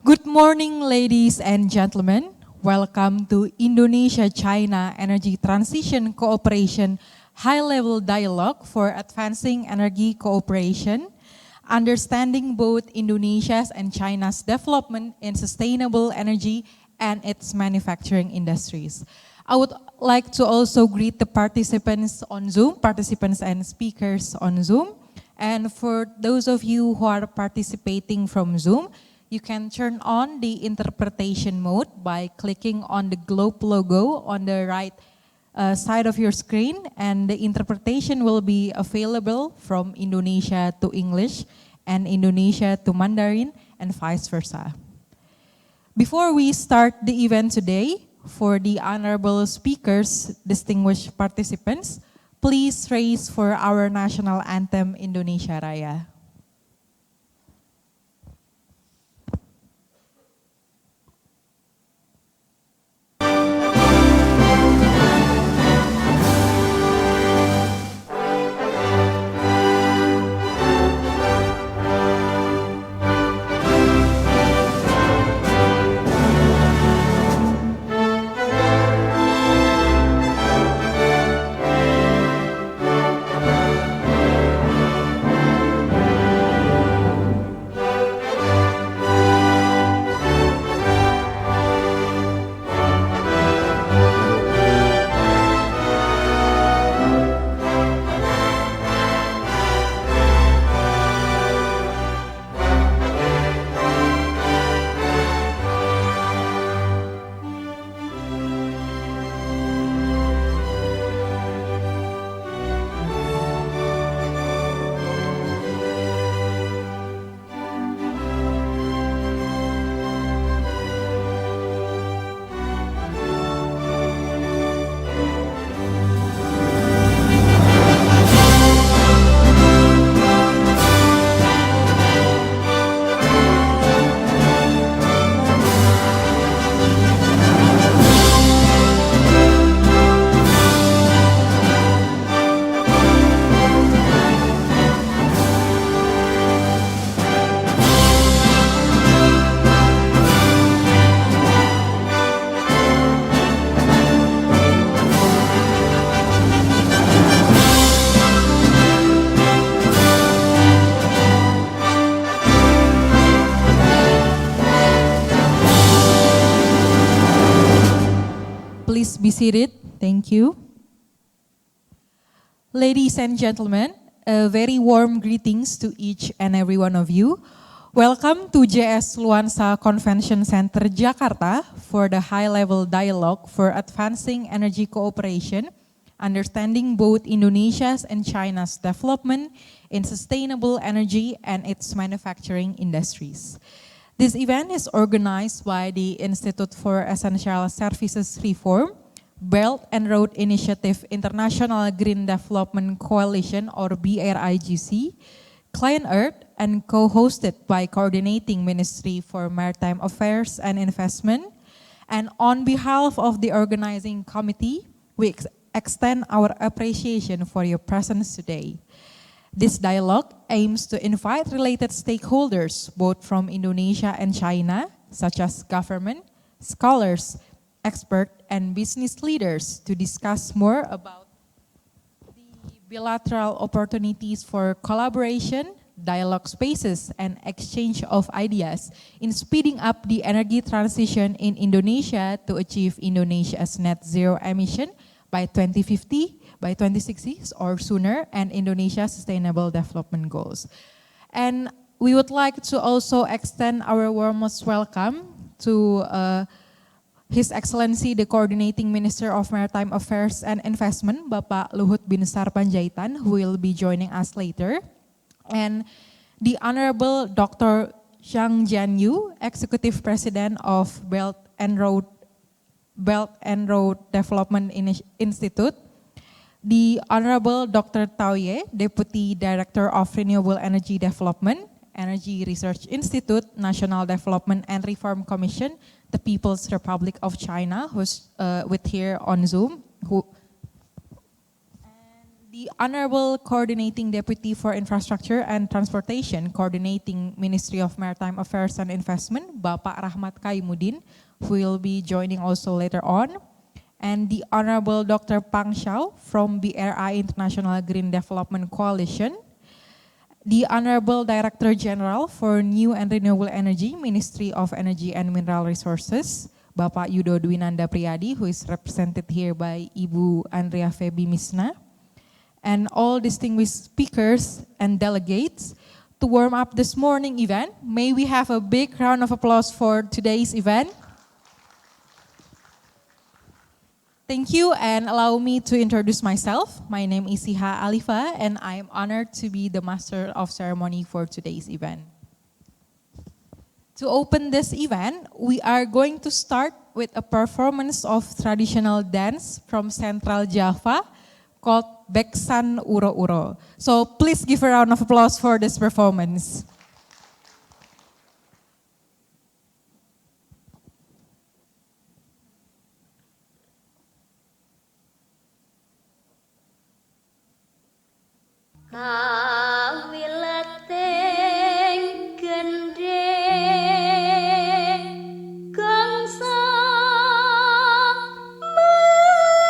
Good morning, ladies and gentlemen. Welcome to Indonesia-China Energy Transition Cooperation High-Level Dialogue for Advancing Energy Cooperation, understanding both Indonesia's and China's development in sustainable energy and its manufacturing industries. I would like to also greet the participants on Zoom, participants and speakers on Zoom. And for those of you who are participating from Zoom, you can turn on the interpretation mode by clicking on the globe logo on the right side of your screen, and the interpretation will be available from Indonesia to English and Indonesia to Mandarin and vice versa. Before we start the event today, for the honorable speakers, distinguished participants, please raise for our national anthem, Indonesia Raya. Please be seated. Thank you. Ladies and gentlemen, a very warm greetings to each and every one of you. Welcome to JS Luansa Convention Center, Jakarta for the high-level dialogue for advancing energy cooperation, understanding both Indonesia's and China's development in sustainable energy and its manufacturing industries. This event is organized by the Institute for Essential Services Reform, Belt and Road Initiative International Green Development Coalition or BRIGC, Client Earth, and co-hosted by Coordinating Ministry for Maritime Affairs and Investment. And on behalf of the organizing committee, we extend our appreciation for your presence today. This dialogue aims to invite related stakeholders, both from Indonesia and China, such as government, scholars, experts, and business leaders to discuss more about the bilateral opportunities for collaboration, dialogue spaces, and exchange of ideas in speeding up the energy transition in Indonesia to achieve Indonesia's net zero emission by 2050, by 2060 or sooner, and Indonesia's sustainable development goals. And we would like to also extend our warmest welcome to His Excellency the Coordinating Minister of Maritime Affairs and Investment, Bapak Luhut Binsar Panjaitan, who will be joining us later. And the Honorable Dr. Zhang Jianyu, Executive President of Belt and Road Development Institute, the Honorable Dr. Tao Ye, Deputy Director of Renewable Energy Development, Energy Research Institute, National Development and Reform Commission, the People's Republic of China, who's with here on Zoom. And The Honorable Coordinating Deputy for Infrastructure and Transportation, Coordinating Ministry of Maritime Affairs and Investment, Bapak Rahmat Kaimuddin, who will be joining also later on. And the Honorable Dr. Pang Xiao from BRI International Green Development Coalition. The Honorable Director General for New and Renewable Energy, Ministry of Energy and Mineral Resources, Bapak Yudo Dwinanda Priyadi, who is represented here by Ibu Andrea Febi Misna. And all distinguished speakers and delegates. To warm up this morning event, may we have a big round of applause for today's event. Thank you, and allow me to introduce myself. My name is Siha Alifa, and I am honored to be the Master of Ceremony for today's event. To open this event, we are going to start with a performance of traditional dance from Central Java called Beksan Uro Uro. So please give a round of applause for this performance. Kawileteng gendhe gangsa menyang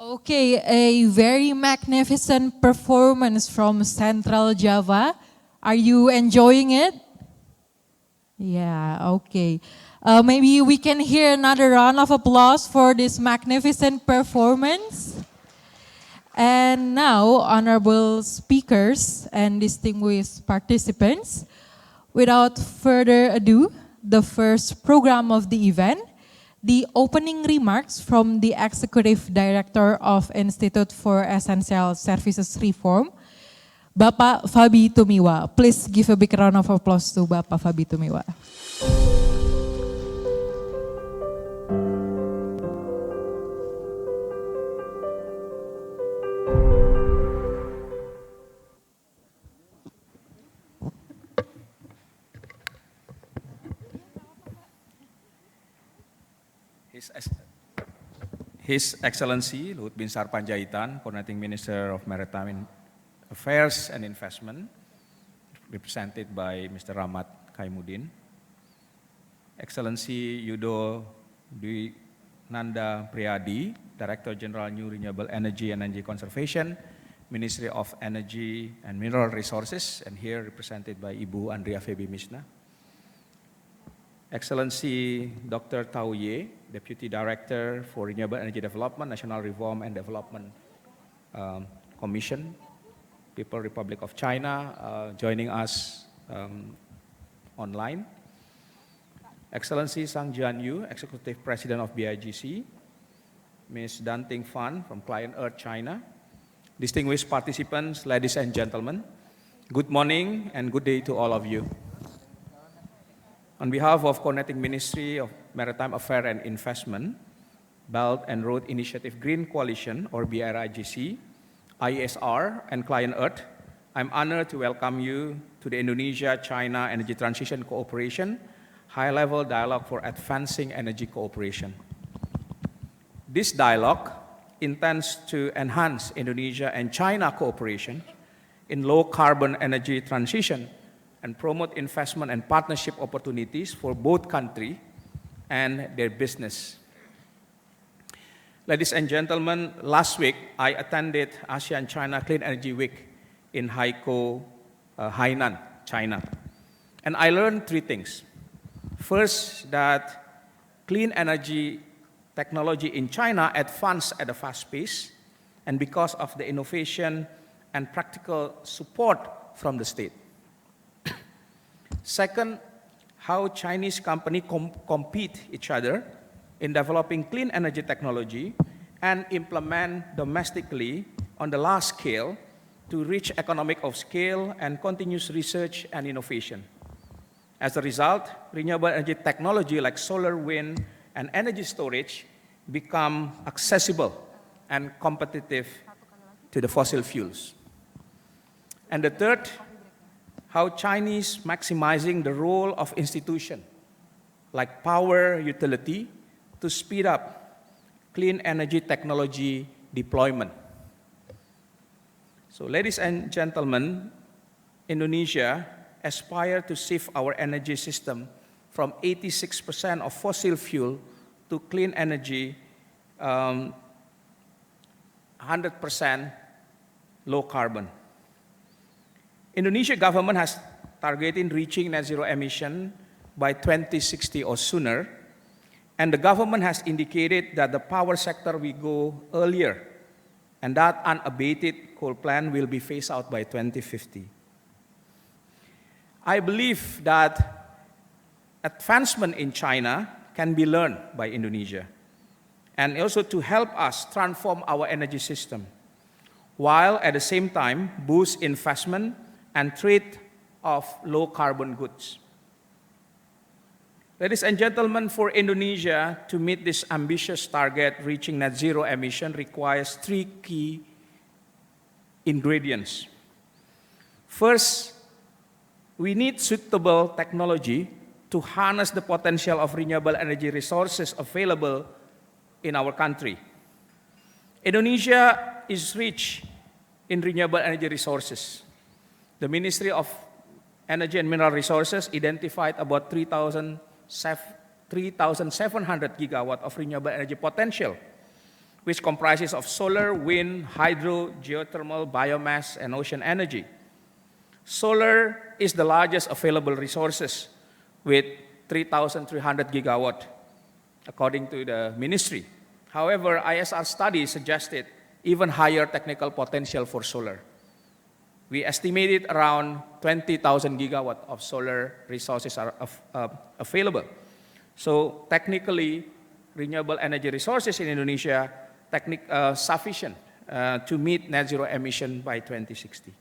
Okay, a very magnificent performance from Central Java. Are you enjoying it? Yeah, okay. Maybe we can hear another round of applause for this magnificent performance. And now, honorable speakers and distinguished participants, without further ado, the first program of the event, the opening remarks from the Executive Director of Institute for Essential Services Reform, Bapak Fabi Tumiwa. Please give a big round of applause to Bapak Fabi Tumiwa. His Excellency Luhut Binsar Panjaitan, Coordinating Minister of Maritime Affairs and Investment, represented by Mr. Rahmat Kaimuddin. Excellency Yudo Dwi Nanda Priyadi, Director General New Renewable Energy and Energy Conservation, Ministry of Energy and Mineral Resources, and here represented by Ibu Andrea Febi Mishna. Excellency Dr. Tao Ye, Deputy Director for Renewable Energy Development, National Reform and Development Commission, People's Republic of China, joining us online. Excellency Sang Jian Yu, Executive President of BIGC, Ms. Dan Ting Fan from Client Earth China, distinguished participants, ladies and gentlemen, good morning and good day to all of you. On behalf of Coordinating Ministry of Maritime Affairs and Investment, Belt and Road Initiative Green Coalition, or BRIGC, IESR, and Client Earth, I'm honored to welcome you to the Indonesia-China Energy Transition Cooperation High-Level Dialogue for Advancing Energy Cooperation. This dialogue intends to enhance Indonesia and China cooperation in low-carbon energy transition and promote investment and partnership opportunities for both countries and their business. Ladies and gentlemen, last week I attended ASEAN-China Clean Energy Week in Haikou, Hainan, China. And I learned three things. First, that clean energy technology in China advanced at a fast pace, and because of the innovation and practical support from the state. Second, how Chinese companies compete each other in developing clean energy technology and implement domestically on the large scale to reach economic of scale and continuous research and innovation. As a result, renewable energy technology like solar, wind, and energy storage become accessible and competitive to the fossil fuels. And the third, how Chinese maximizing the role of institution like power utility to speed up clean energy technology deployment. So ladies and gentlemen, Indonesia aspire to shift our energy system from 86% of fossil fuel to clean energy, 100% low carbon. Indonesia government has targeted reaching net zero emission by 2060 or sooner, and the government has indicated that the power sector will go earlier, and that unabated coal plant will be phased out by 2050. I believe that advancement in China can be learned by Indonesia, and also to help us transform our energy system, while at the same time boost investment and trade of low-carbon goods. Ladies and gentlemen, for Indonesia to meet this ambitious target, reaching net zero emission requires three key ingredients. First, we need suitable technology to harness the potential of renewable energy resources available in our country. Indonesia is rich in renewable energy resources. The Ministry of Energy and Mineral Resources identified about 3,700 gigawatts of renewable energy potential, which comprises of solar, wind, hydro, geothermal, biomass, and ocean energy. Solar is the largest available resources with 3,300 gigawatt, according to the ministry. However, ISR studies suggested even higher technical potential for solar. We estimated around 20,000 gigawatt of solar resources are available. So technically, renewable energy resources in Indonesia sufficient to meet net zero emission by 2060.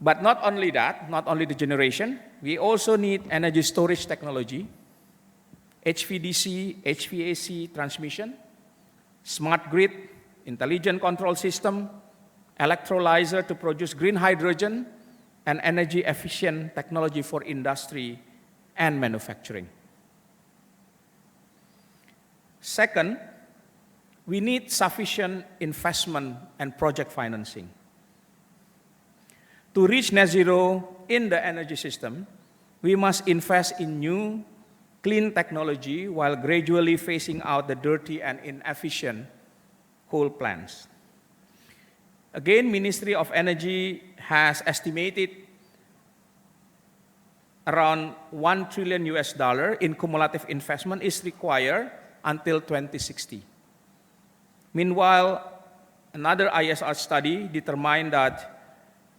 But not only that, not only the generation, we also need energy storage technology, HVDC, HVAC transmission, smart grid, intelligent control system, electrolyzer to produce green hydrogen, and energy efficient technology for industry and manufacturing. Second, we need sufficient investment and project financing. To reach net zero in the energy system, we must invest in new, clean technology while gradually phasing out the dirty and inefficient coal plants. Again, Ministry of Energy has estimated around $1 trillion in cumulative investment is required until 2060. Meanwhile, another ISR study determined that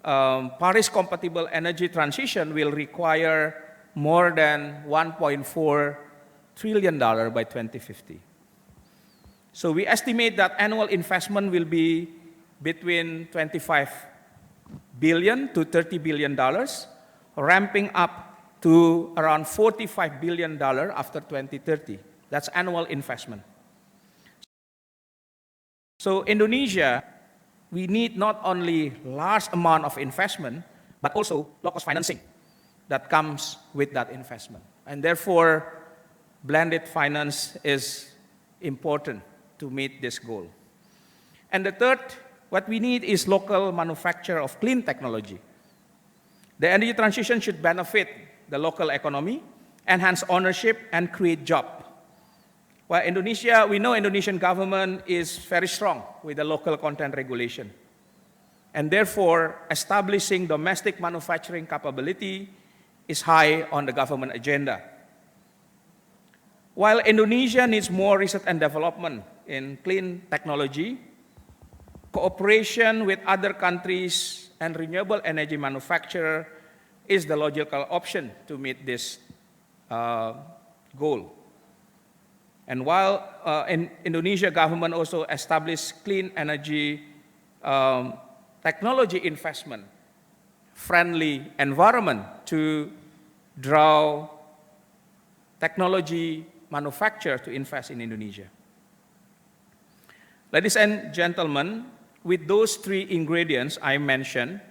Paris-compatible energy transition will require more than $1.4 trillion by 2050. So we estimate that annual investment will be between $25 billion to $30 billion, ramping up to around $45 billion after 2030. That's annual investment. So Indonesia, we need not only large amount of investment, but also low-cost financing that comes with that investment. And therefore, blended finance is important to meet this goal. And the third, what we need is local manufacture of clean technology. The energy transition should benefit the local economy, enhance ownership, and create jobs. Well, Indonesia, we know Indonesian government is very strong with the local content regulation. And therefore, establishing domestic manufacturing capability is high on the government agenda. While Indonesia needs more research and development in clean technology, cooperation with other countries and renewable energy manufacturer is the logical option to meet this goal. And while Indonesia government also established clean energy technology investment, friendly environment to draw technology manufacturer to invest in Indonesia. Ladies and gentlemen, with those three ingredients I mentioned,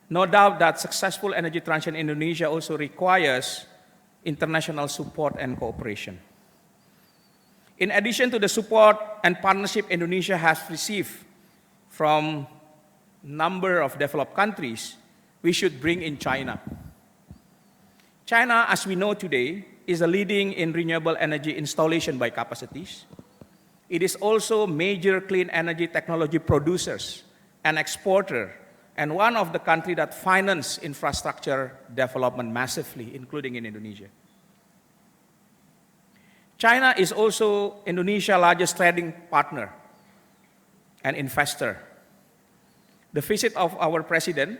no doubt that successful energy transition in Indonesia also requires international support and cooperation. In addition to the support and partnership Indonesia has received from a number of developed countries, we should bring in China. China, as we know today, is a leading in renewable energy installation by capacities. It is also major clean energy technology producers and exporter, and one of the countries that finance infrastructure development massively, including in Indonesia. China is also Indonesia's largest trading partner and investor. The visit of our President,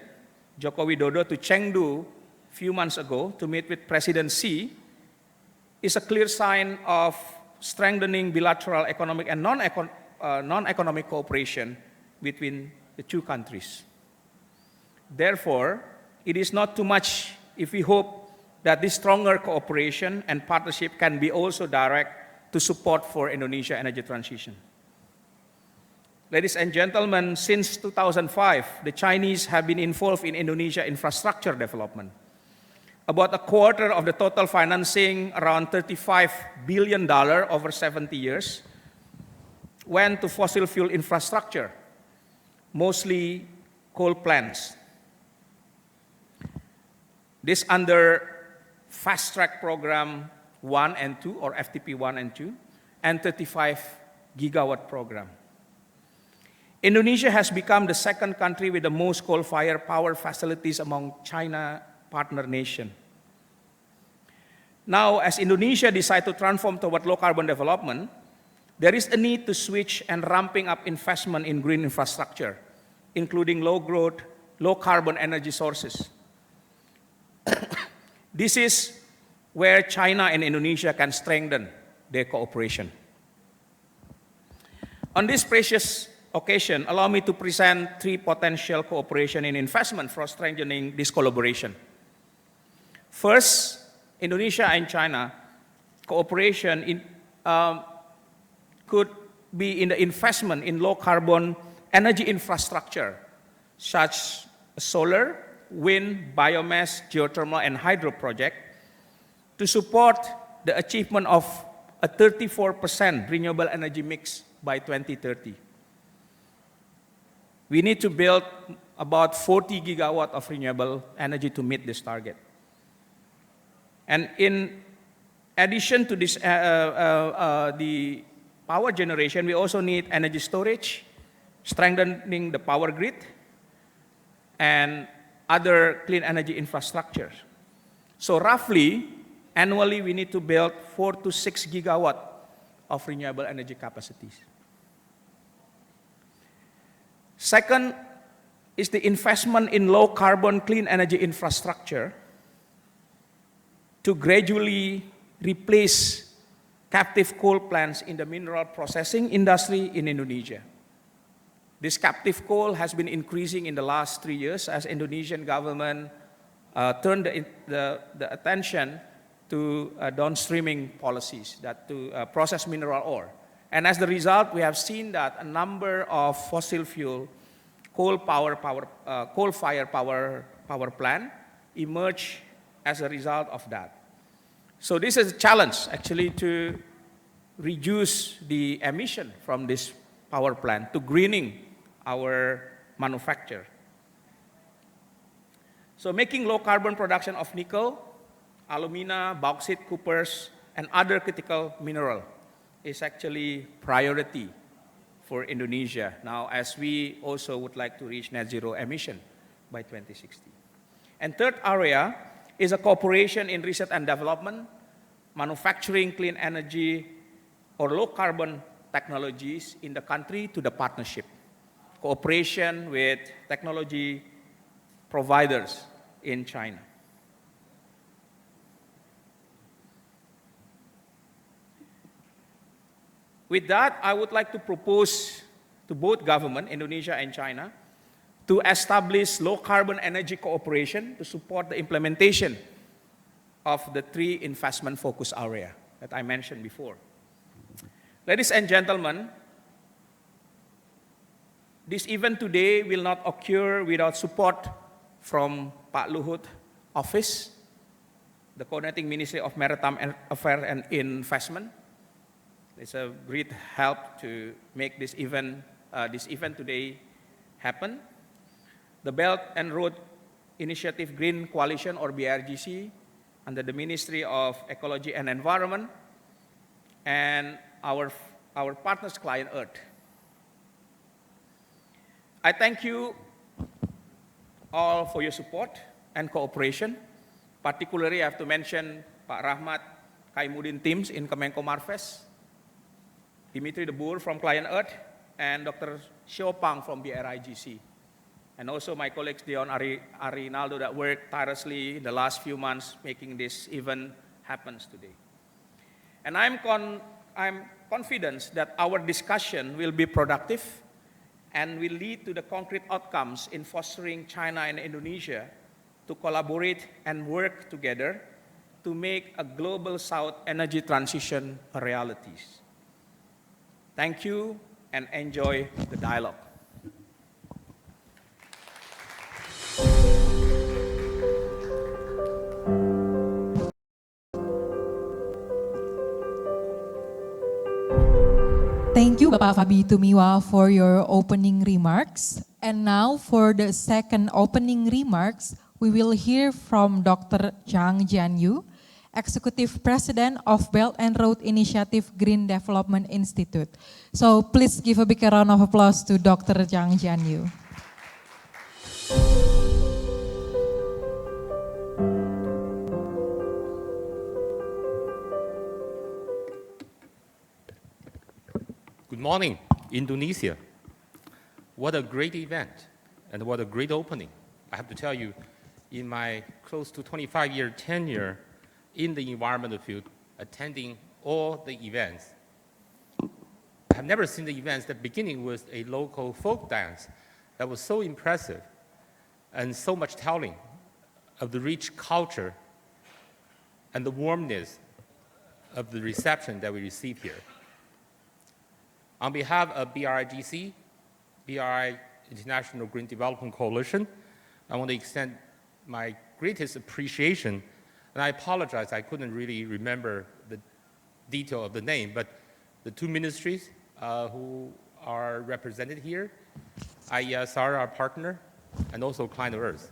Joko Widodo, to Chengdu a few months ago to meet with President Xi is a clear sign of strengthening bilateral economic and non-economic cooperation between the two countries. Therefore, it is not too much if we hope that this stronger cooperation and partnership can be also direct to support for Indonesia energy transition. Ladies and gentlemen, since 2005, the Chinese have been involved in Indonesia infrastructure development. About a quarter of the total financing, around $35 billion over 70 years, went to fossil fuel infrastructure, mostly coal plants. This under Fast Track Program 1 and 2, or FTP 1 and 2, and $35 gigawatt program. Indonesia has become the second country with the most coal-fired power facilities among China partner nations. Now, as Indonesia decides to transform toward low-carbon development, there is a need to switch and ramping up investment in green infrastructure, including low-growth, low-carbon energy sources. This is where China and Indonesia can strengthen their cooperation. On this precious occasion, allow me to present 3 potential cooperation in investment for strengthening this collaboration. First, Indonesia and China cooperation could be in the investment in low-carbon energy infrastructure, such as solar, wind, biomass, geothermal, and hydro project, to support the achievement of a 34% renewable energy mix by 2030. We need to build about 40 gigawatt of renewable energy to meet this target. And in addition to this, the power generation, we also need energy storage, strengthening the power grid, and other clean energy infrastructures. So roughly, annually, we need to build 4 to 6 gigawatt of renewable energy capacities. Second is the investment in low-carbon clean energy infrastructure to gradually replace captive coal plants in the mineral processing industry in Indonesia. This captive coal has been increasing in the last 3 years as Indonesian government turned the attention to downstreaming policies that to process mineral ore. And as the result, we have seen that a number of fossil fuel coal-fired power plant emerge as a result of that. So this is a challenge actually to reduce the emission from this power plant to greening our manufacture. So making low-carbon production of nickel, alumina, bauxite, coppers, and other critical mineral is actually priority for Indonesia now, as we also would like to reach net zero emission by 2060. And third area is a cooperation in research and development, manufacturing clean energy or low carbon technologies in the country to the partnership, cooperation with technology providers in China. With that, I would like to propose to both government, Indonesia and China, to establish low-carbon energy cooperation to support the implementation of the 3 investment focus areas that I mentioned before. Ladies and gentlemen, this event today will not occur without support from Pak Luhut Office, the Coordinating Ministry of Maritime Affairs and Investment. It's a great help to make this event today happen. The Belt and Road Initiative Green Coalition, or BRGC, under the Ministry of Ecology and Environment, and our partners, Client Earth. I thank you all for your support and cooperation. Particularly, I have to mention Pak Rahmat Kaimuddin teams in Kemenko Marves, Dimitri de Boer from Client Earth, and Dr. Xiao Pang from BRIGC. And also my colleagues Dion Arinaldo that worked tirelessly in the last few months making this event happen today. And I'm confident that our discussion will be productive and will lead to the concrete outcomes in fostering China and Indonesia to collaborate and work together to make a global South energy transition a reality. Thank you and enjoy the dialogue. Thank you, Bapak Fabi Tumiwa, for your opening remarks. And now for the second opening remarks, we will hear from Dr. Zhang Jianyu, Executive President of Belt and Road Initiative Green Development Institute. So please give a big round of applause to Dr. Zhang Jianyu. Good morning, Indonesia. What a great event and what a great opening. I have to tell you, in my close to 25-year tenure in the environmental field, attending all the events, I have never seen the events that beginning with a local folk dance that was so impressive and so much telling of the rich culture and the warmness of the reception that we received here. On behalf of BRIGC, BRI International Green Development Coalition, I want to extend my greatest appreciation, and I apologize, I couldn't really remember the detail of the name, but the two ministries who are represented here, IESR, our partner, and also Klein Earth,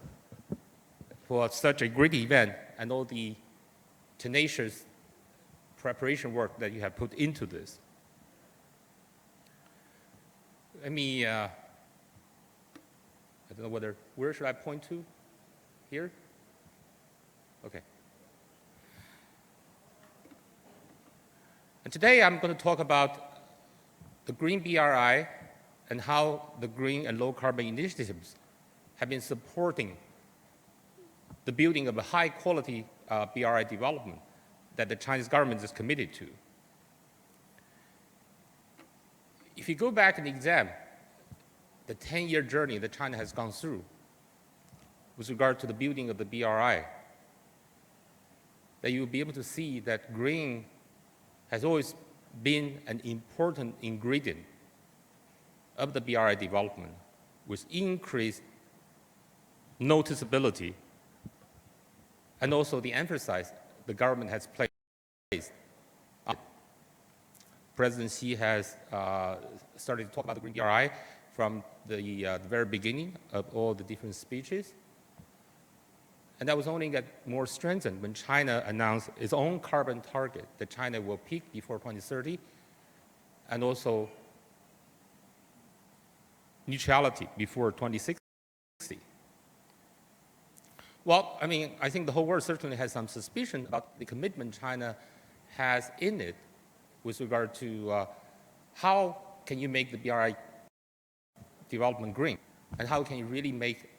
for such a great event and all the tenacious preparation work that you have put into this. Let me, I don't know where should I point to? Here? Okay. And today I'm going to talk about the Green BRI and how the green and low carbon initiatives have been supporting the building of a high quality BRI development that the Chinese government is committed to. If you go back and examine the 10-year journey that China has gone through with regard to the building of the BRI, that you'll be able to see that green has always been an important ingredient of the BRI development with increased noticeability and also the emphasis the government has placed on it. President Xi has started to talk about the Green BRI from the very beginning of all the different speeches. And that was only get more strengthened when China announced its own carbon target that China will peak before 2030 and also neutrality before 2060. Well, I mean, I think the whole world certainly has some suspicion about the commitment China has in it with regard to how can you make the BRI development green, and how can you really make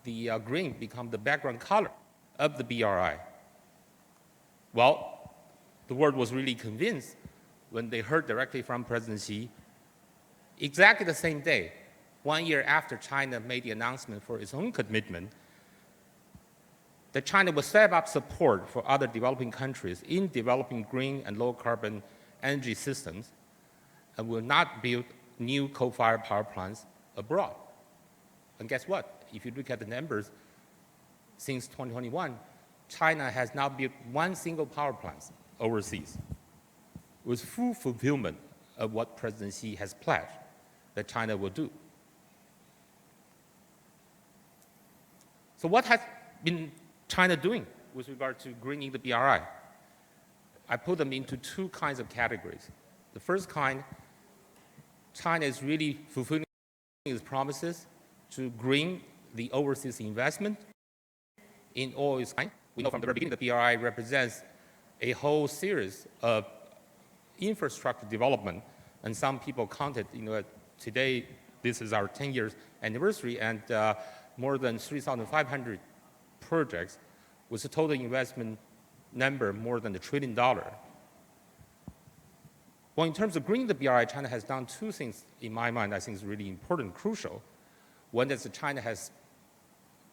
the green become the background color of the BRI. Well, the world was really convinced when they heard directly from President Xi, exactly the same day, 1 year after China made the announcement for its own commitment, that China will step up support for other developing countries in developing green and low-carbon energy systems and will not build new coal-fired power plants abroad. And guess what? If you look at the numbers, since 2021, China has now built one single power plant overseas with full fulfillment of what President Xi has pledged that China will do. So what has been China doing with regard to greening the BRI? I put them into two kinds of categories. The first kind, China is really fulfilling its promises to green the overseas investment in all its kind. We know from the very beginning the BRI represents a whole series of infrastructure development, and some people counted, today this is our 10 years anniversary, and more than 3,500 projects with a total investment number more than $1 trillion. Well, in terms of greening the BRI, China has done two things, in my mind, I think is really important, crucial. One is that China has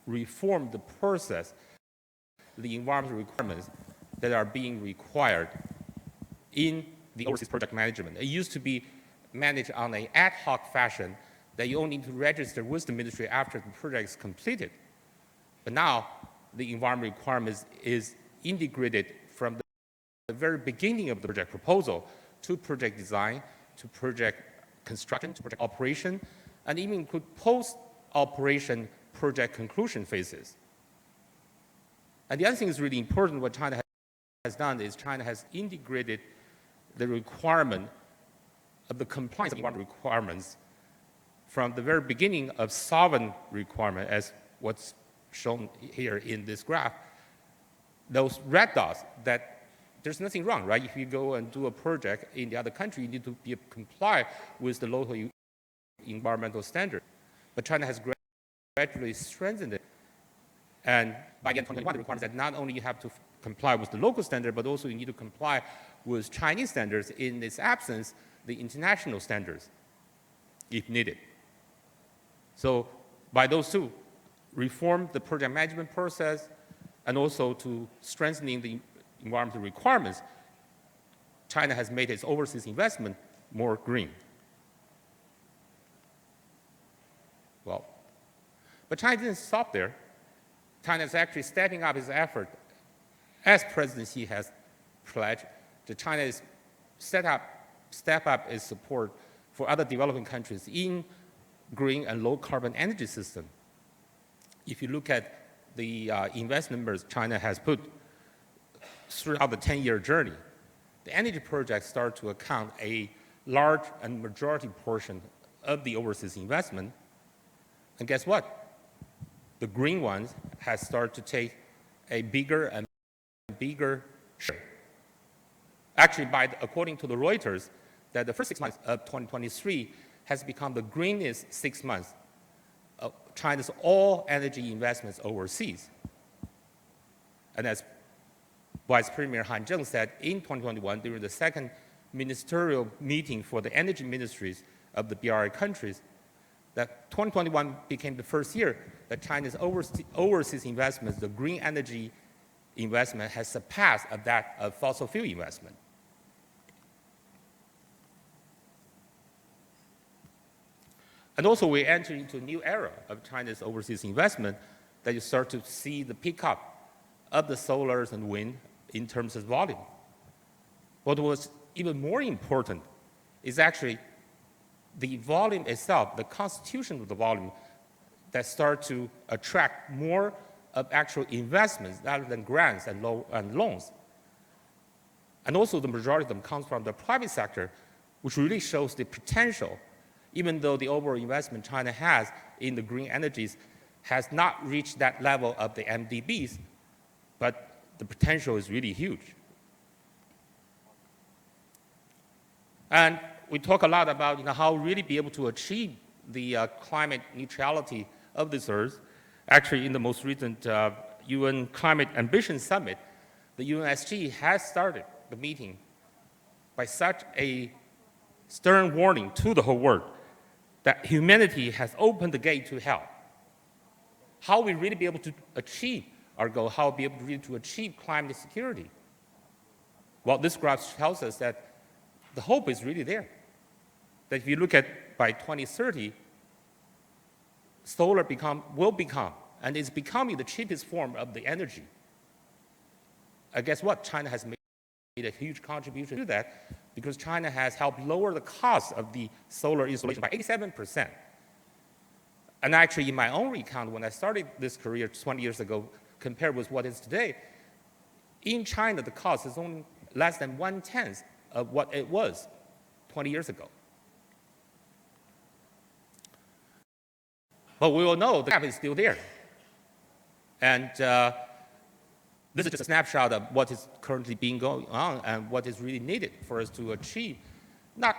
reformed the process, the environmental requirements that are being required in the overseas project management. It used to be managed on an ad hoc fashion that you only need to register with the ministry after the project is completed. But now, the environmental requirements is integrated from the very beginning of the project proposal to project design, to project construction, to project operation, and even include post-operation project conclusion phases. And the other thing is really important, what China has done is China has integrated the requirement of the compliance of environmental requirements from the very beginning of sovereign requirement, as what's shown here in this graph. Those red dots, that there's nothing wrong, right? If you go and do a project in the other country, you need to comply with the local environmental standard. But China has gradually strengthened it. And by the 2021, the requirement that not only you have to comply with the local standard, but also you need to comply with Chinese standards, in its absence, the international standards, if needed. So by those two, reform the project management process, and also to strengthening the environmental requirements, China has made its overseas investment more green. Well, but China didn't stop there. China is actually stepping up its effort, as President Xi has pledged. China is step up its support for other developing countries in green and low carbon energy system. If you look at the investment numbers China has put throughout the 10-year journey, the energy projects start to account a large and majority portion of the overseas investment. And guess what? The green ones has started to take a bigger and bigger share. Actually, according to the Reuters, that the first 6 months of 2023 has become the greenest 6 months of China's all energy investments overseas. And as Vice Premier Han Zheng said in 2021 during the second ministerial meeting for the energy ministries of the BRI countries, that 2021 became the first year that China's overseas investments, the green energy investment, has surpassed that of fossil fuel investment. And also, we enter into a new era of China's overseas investment, that you start to see the pickup of the solars and wind in terms of volume. What was even more important is actually the volume itself, the constitution of the volume, that start to attract more of actual investments rather than grants and loans. And also, the majority of them comes from the private sector, which really shows the potential. Even though the overall investment China has in the green energies has not reached that level of the MDBs, but the potential is really huge. And we talk a lot about how really be able to achieve the climate neutrality of this Earth. Actually, in the most recent UN Climate Ambition Summit, the UNSG has started the meeting by such a stern warning to the whole world that humanity has opened the gate to hell. How we really be able to achieve our goal, how we be able really to achieve climate security? Well, this graph tells us that the hope is really there. That if you look at by 2030, solar will become, and is becoming the cheapest form of the energy. And guess what? China has made a huge contribution to that, because China has helped lower the cost of the solar installation by 87%. And actually, in my own recount, when I started this career 20 years ago, compared with what is today, in China, the cost is only less than 1/10 of what it was 20 years ago. But we all know the gap is still there. And this is just a snapshot of what is currently being going on and what is really needed for us to achieve, not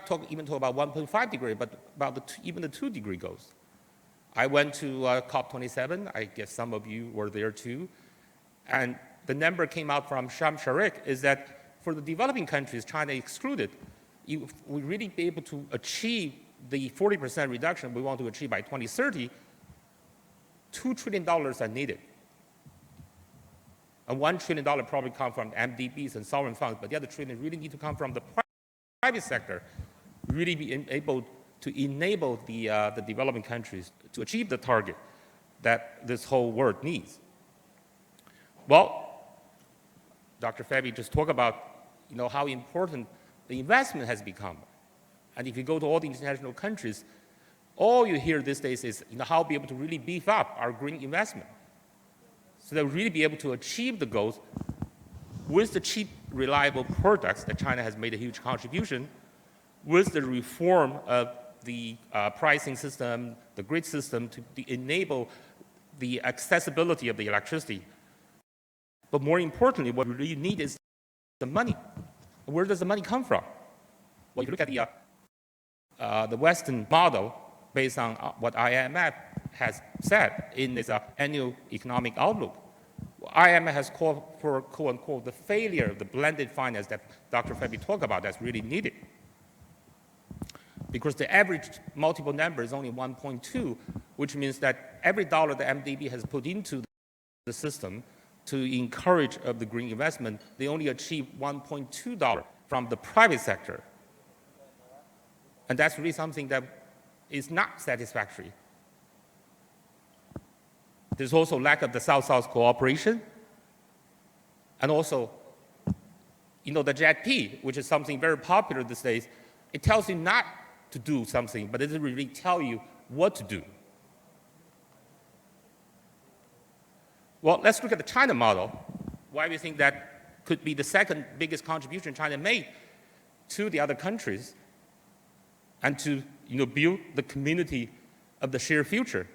talk about 1.5 degree, but about even the 2-degree goals. I went to COP27. I guess some of you were there too. And the number came out from Sharm el-Sheikh is that for the developing countries, China excluded, if we really be able to achieve the 40% reduction we want to achieve by 2030, $2 trillion are needed. And $1 trillion probably come from MDBs and sovereign funds, but the other $1 trillion really need to come from the private sector, really be able to enable the developing countries to achieve the target that this whole world needs. Well, Dr. Fabi just talked about how important the investment has become. And if you go to all the international countries, all you hear these days is how to be able to really beef up our green investment, so that we really be able to achieve the goals with the cheap, reliable products that China has made a huge contribution, with the reform of the pricing system, the grid system to enable the accessibility of the electricity. But more importantly, what we really need is the money. Where does the money come from? Well, if you look at the Western model based on what IMF has said in its annual economic outlook, IMF has called for, quote-unquote, the failure of the blended finance that Dr. Fabi talked about that's really needed. Because the average multiple number is only 1.2, which means that every dollar the MDB has put into the system to encourage of the green investment, they only achieve $1.2 from the private sector. And that's really something that is not satisfactory. There's also lack of the South-South cooperation. And also, the JETP, which is something very popular these days, it tells you not to do something, but it doesn't really tell you what to do. Well, let's look at the China model, why we think that could be the second biggest contribution China made to the other countries and to build the community of the shared future.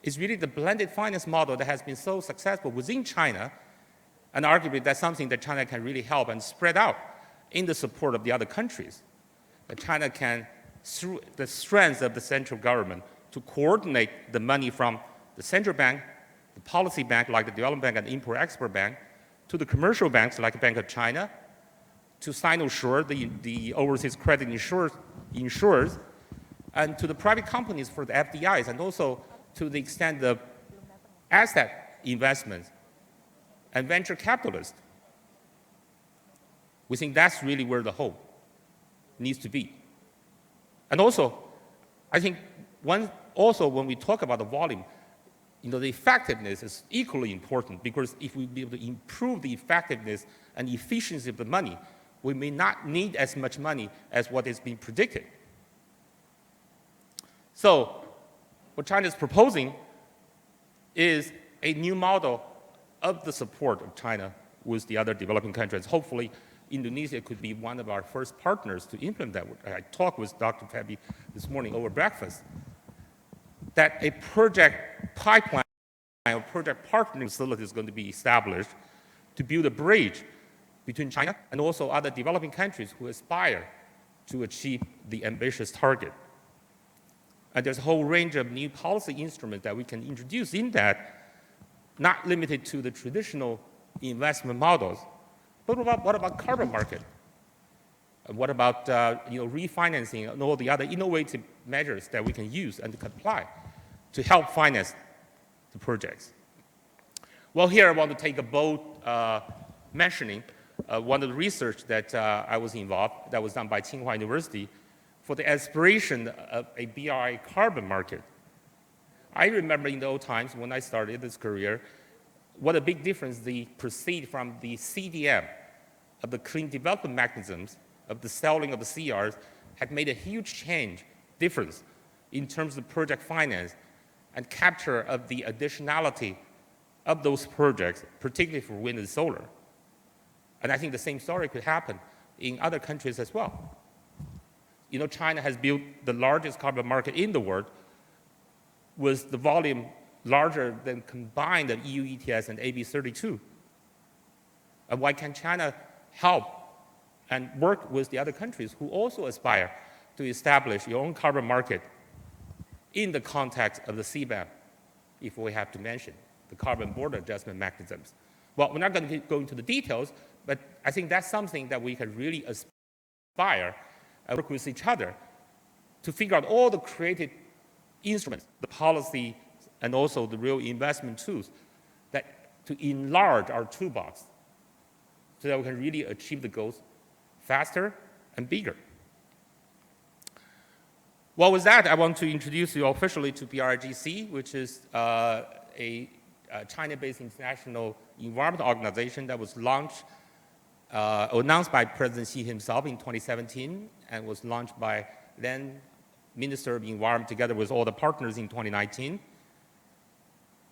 It's really the blended finance model that has been so successful within China, and arguably that's something that China can really help and spread out in the support of the other countries. That China can, through the strength of the central government, to coordinate the money from the central bank, the policy bank like the Development Bank and Import-Export Bank, to the commercial banks like Bank of China, to Sinosure, the overseas credit insurers, and to the private companies for the FDIs, and also to the extent of asset investments and venture capitalists. We think that's really where the hope needs to be. And also, I think when we talk about the volume, the effectiveness is equally important, because if we be able to improve the effectiveness and efficiency of the money, we may not need as much money as what is being predicted. So what China is proposing is a new model of the support of China with the other developing countries. Hopefully, Indonesia could be one of our first partners to implement that. I talked with Dr. Fabi this morning over breakfast, that a project pipeline or project partnering facility is going to be established to build a bridge between China and also other developing countries who aspire to achieve the ambitious target. And there's a whole range of new policy instruments that we can introduce in that, not limited to the traditional investment models. But what about carbon market? What about refinancing and all the other innovative measures that we can use and apply to help finance the projects? Well, here I want to take a bold mentioning one of the research that I was involved, that was done by Tsinghua University, for the aspiration of a BRI carbon market. I remember in the old times when I started this career, what a big difference they perceived from the CDM, of the clean development mechanisms, of the selling of the CRs, had made a huge difference in terms of project finance and capture of the additionality of those projects, particularly for wind and solar. And I think the same story could happen in other countries as well. China has built the largest carbon market in the world with the volume larger than combined of EU ETS and AB 32. And why can't China help and work with the other countries who also aspire to establish your own carbon market in the context of the CBAM, if we have to mention the carbon border adjustment mechanisms? Well, we're not going to go into the details, but I think that's something that we can really aspire and work with each other to figure out all the creative instruments, the policy, and also the real investment tools that to enlarge our toolbox so that we can really achieve the goals faster and bigger. Well, with that, I want to introduce you officially to BRIGC, which is a China-based international environment organization that was launched, announced by President Xi himself in 2017, and was launched by then Minister of Environment together with all the partners in 2019.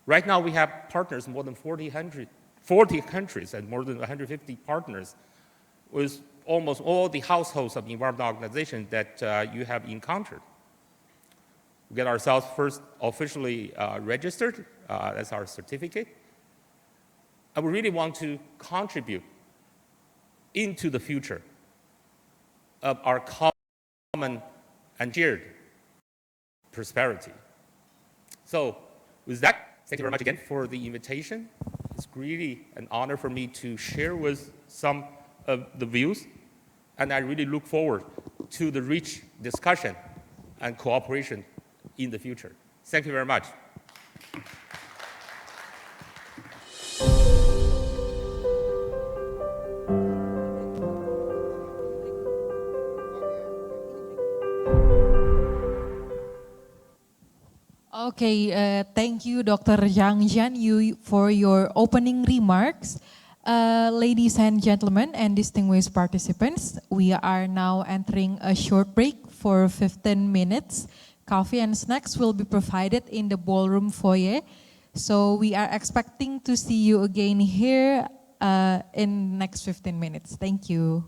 Right now, we have partners, more than 4,000 40 countries and more than 150 partners with almost all the households of environmental organizations that you have encountered. We get ourselves first officially registered, that's our certificate. And we really want to contribute into the future of our common and shared prosperity. So with that, thank you very much again for the invitation. It's really an honor for me to share with some of the views, and I really look forward to the rich discussion and cooperation in the future. Thank you very much. Okay, thank you, Dr. Zhang Jianyu, for your opening remarks. Ladies and gentlemen and distinguished participants, we are now entering a short break for 15 minutes. Coffee and snacks will be provided in the ballroom foyer. So we are expecting to see you again here in next 15 minutes. Thank you.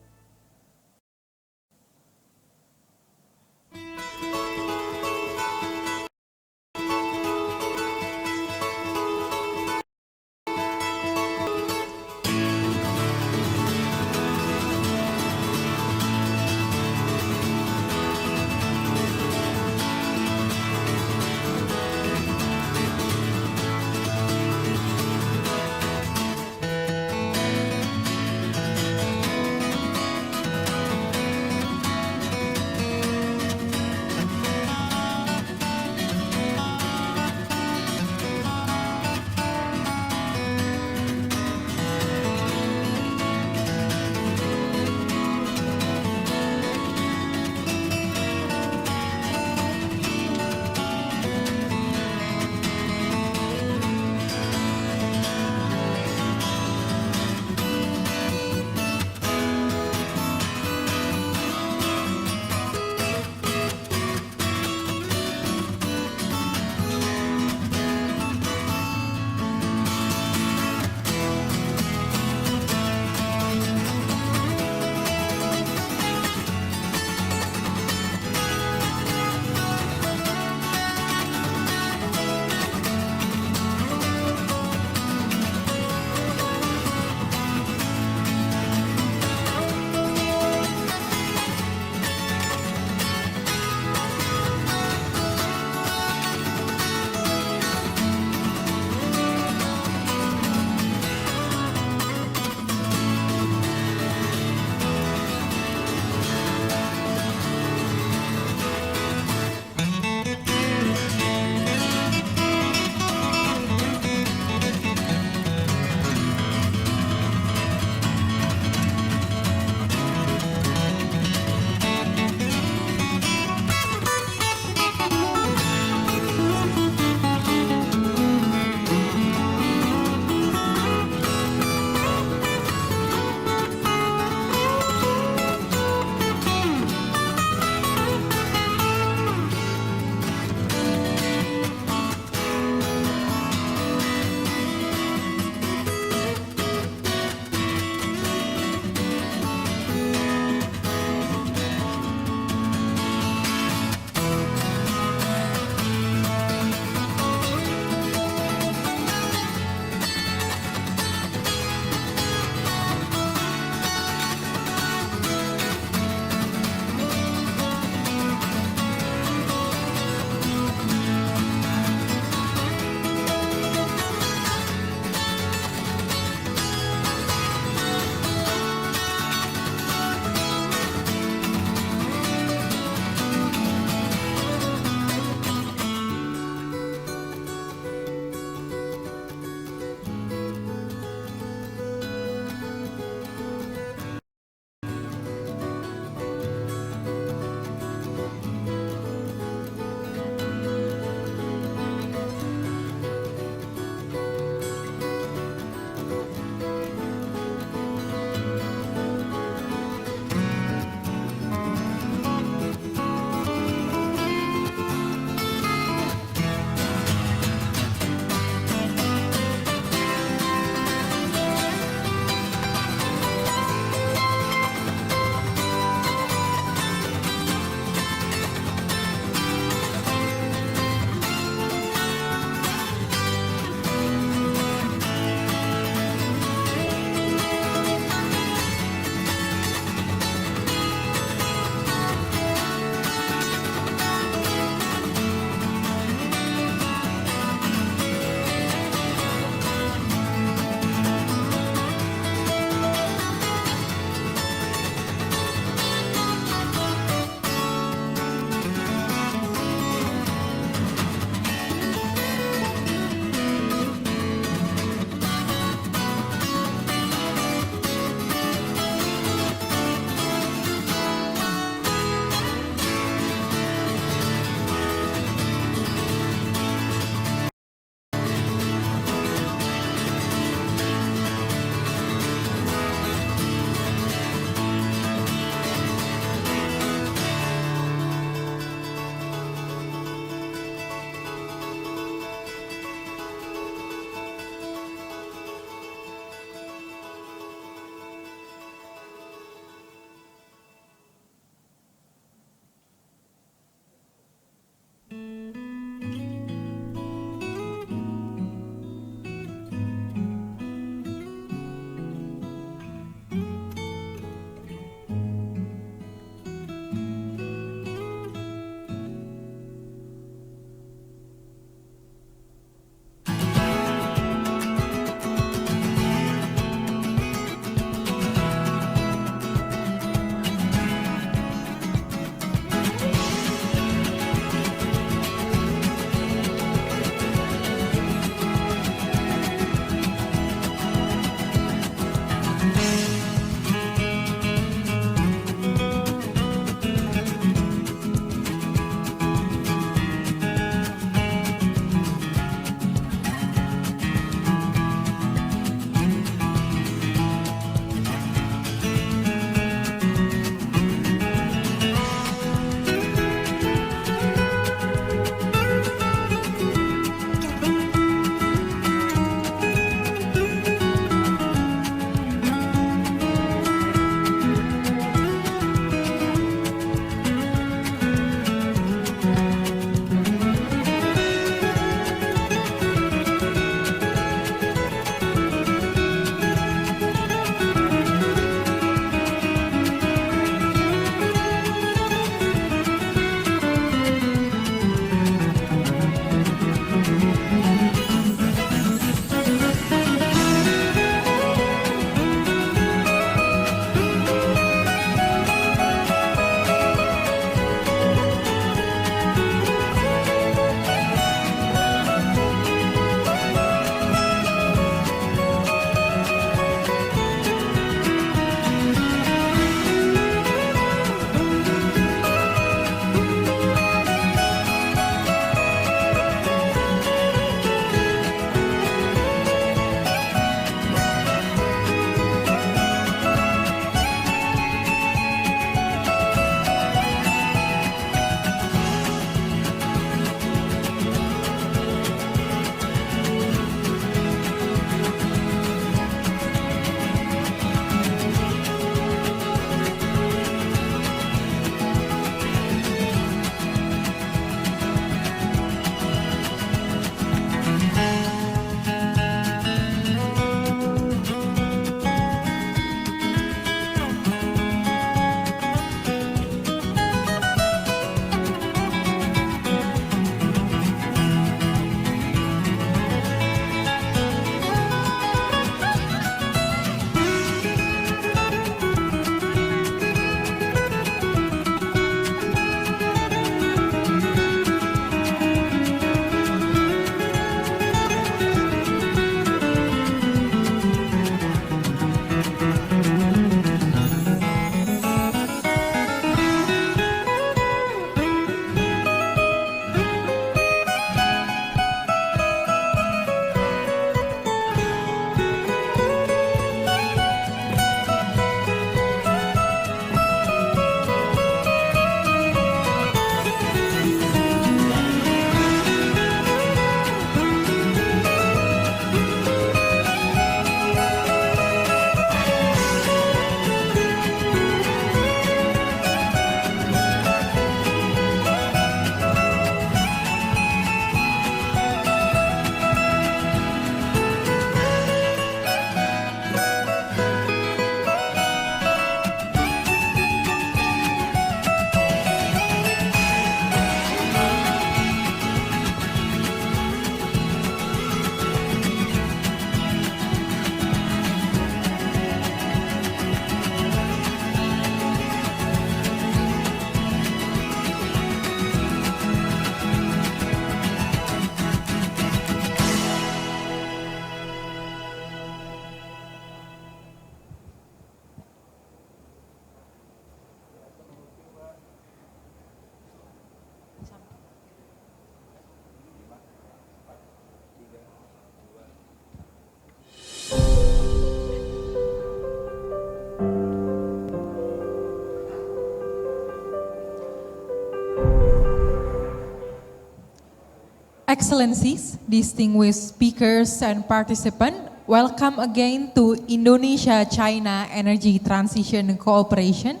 Excellencies, distinguished speakers and participants, welcome again to Indonesia-China Energy Transition Cooperation,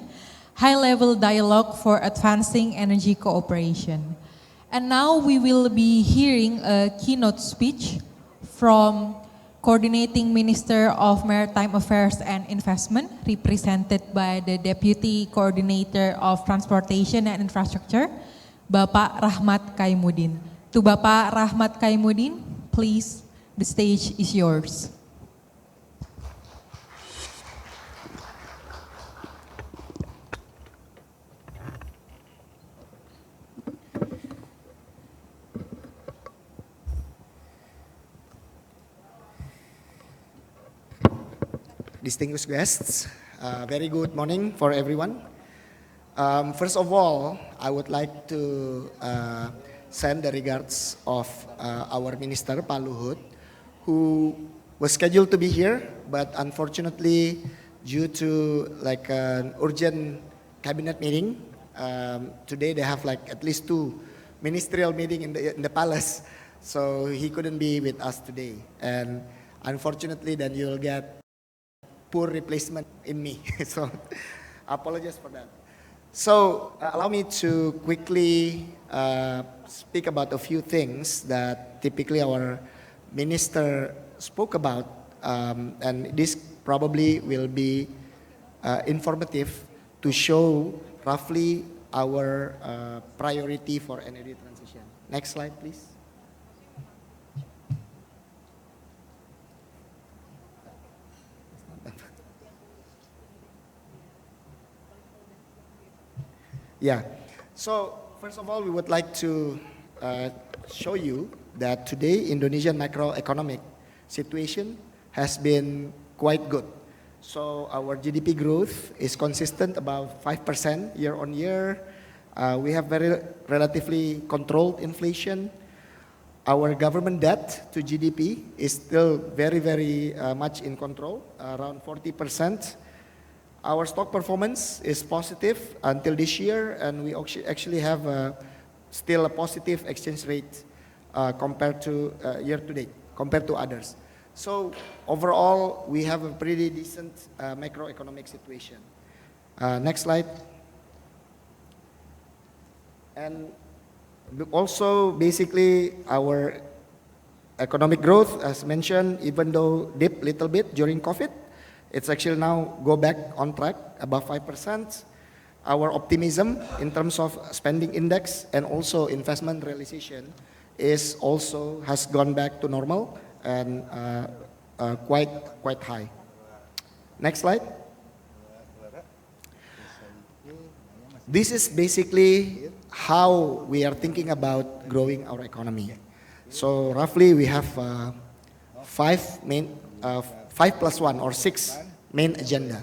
high-level dialogue for advancing energy cooperation. And now we will be hearing a keynote speech from Coordinating Minister of Maritime Affairs and Investment, represented by the Deputy Coordinator of Transportation and Infrastructure, Bapak Rahmat Kaimuddin. To Bapak Rahmat Kaimuddin, please, the stage is yours. Distinguished guests, very good morning for everyone. First of all, I would like to send the regards of our Minister, Pak Luhut, who was scheduled to be here, but unfortunately, due to like an urgent cabinet meeting, today they have like at least 2 ministerial meeting in the palace, so he couldn't be with us today. And unfortunately, then you'll get poor replacement in me. So I apologize for that. So allow me to quickly speak about a few things that typically our minister spoke about, and this probably will be informative to show roughly our priority for energy transition. Next slide, please. Yeah, so first of all, we would like to show you that today Indonesian macroeconomic situation has been quite good. So our GDP growth is consistent about 5% year on year. We have very relatively controlled inflation. Our government debt to GDP is still very much in control, around 40%. Our stock performance is positive until this year, and we actually have still a positive exchange rate compared to year to date, compared to others. So overall, we have a pretty decent macroeconomic situation. Next slide. And also, basically, our economic growth, as mentioned, even though dipped a little bit during COVID, it's actually now go back on track, above 5%. Our optimism in terms of spending index and also investment realization is also has gone back to normal and quite high. Next slide. This is basically how we are thinking about growing our economy. So roughly we have 5+1 or 6 main agenda.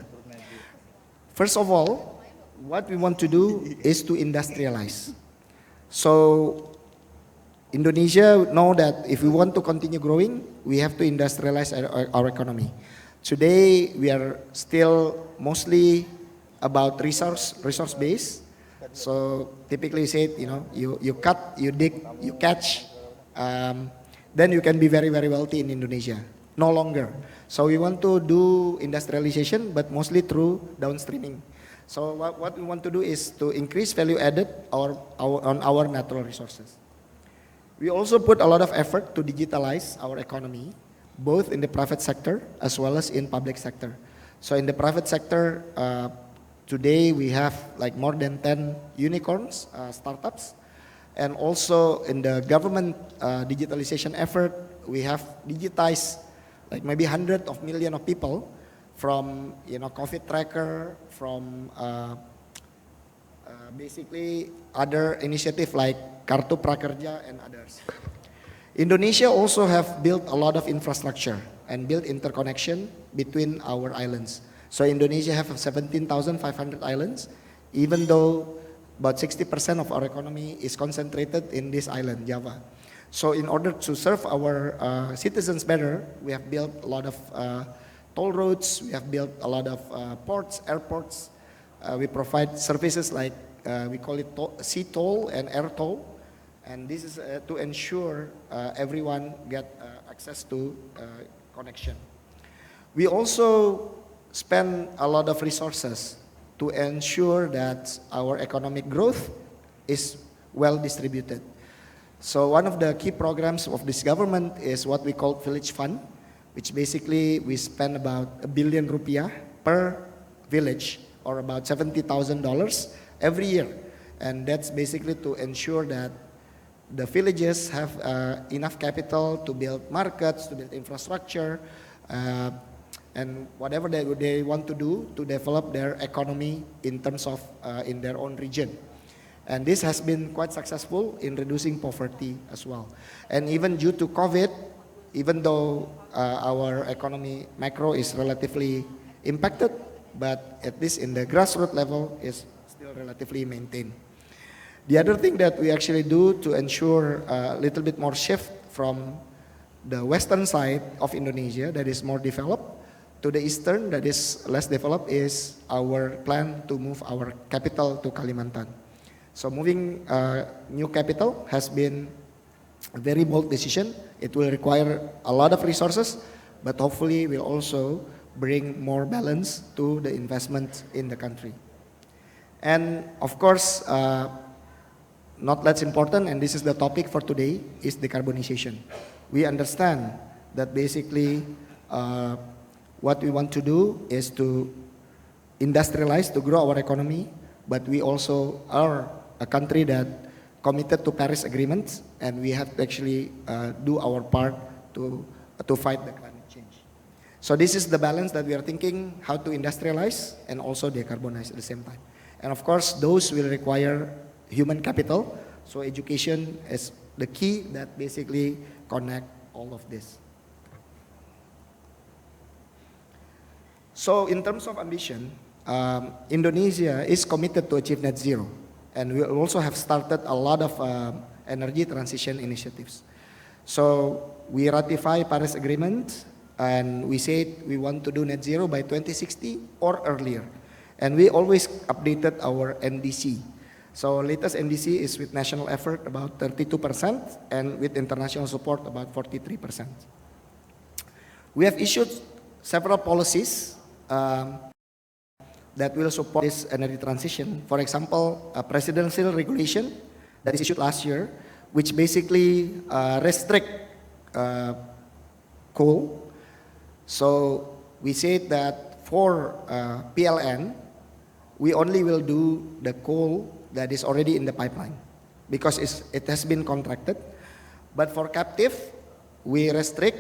First of all, what we want to do is to industrialize. So Indonesia know that if we want to continue growing, we have to industrialize our economy. Today we are still mostly about resource base. So typically say, you cut, you dig, you catch, then you can be very wealthy in Indonesia. No longer. So we want to do industrialization, but mostly through downstreaming. So what we want to do is to increase value added on our natural resources. We also put a lot of effort to digitalize our economy, both in the private sector as well as in public sector. So in the private sector, today we have like more than 10 unicorns, startups. And also in the government digitalization effort, we have digitized like maybe hundreds of millions of people from COVID tracker, from basically other initiative like Kartu Prakerja and others. Indonesia also have built a lot of infrastructure and built interconnection between our islands. So Indonesia have 17,500 islands, even though about 60% of our economy is concentrated in this island, Java. So in order to serve our citizens better, we have built a lot of toll roads, we have built a lot of ports, airports. We provide services like, we call it sea toll and air toll. And this is to ensure everyone get access to connection. We also spend a lot of resources to ensure that our economic growth is well distributed. So one of the key programs of this government is what we call Village Fund, which basically we spend about ₱1 billion per village, or about $70,000 every year. And that's basically to ensure that the villages have enough capital to build markets, to build infrastructure, and whatever they want to do to develop their economy in terms of in their own region. And this has been quite successful in reducing poverty as well. And even due to COVID, even though our economy macro is relatively impacted, but at least in the grassroots level is still relatively maintained. The other thing that we actually do to ensure a little bit more shift from the western side of Indonesia that is more developed to the eastern that is less developed is our plan to move our capital to Kalimantan. So moving new capital has been a very bold decision. It will require a lot of resources, but hopefully will also bring more balance to the investment in the country. And of course, not less important, and this is the topic for today, is decarbonization. We understand that basically what we want to do is to industrialize, to grow our economy, but we also are a country that committed to Paris Agreement, and we have to actually do our part to fight the climate change. So this is the balance that we are thinking, how to industrialize and also decarbonize at the same time. And of course, those will require human capital, so education is the key that basically connect all of this. So in terms of ambition, Indonesia is committed to achieve net zero, and we also have started a lot of energy transition initiatives. So we ratify Paris Agreement, and we said we want to do net zero by 2060 or earlier. And we always updated our NDC. So latest NDC is with national effort about 32%, and with international support about 43%. We have issued several policies that will support this energy transition. For example, a presidential regulation that is issued last year, which basically restrict coal. So we said that for PLN, we only will do the coal that is already in the pipeline because it has been contracted. But for captive, we restrict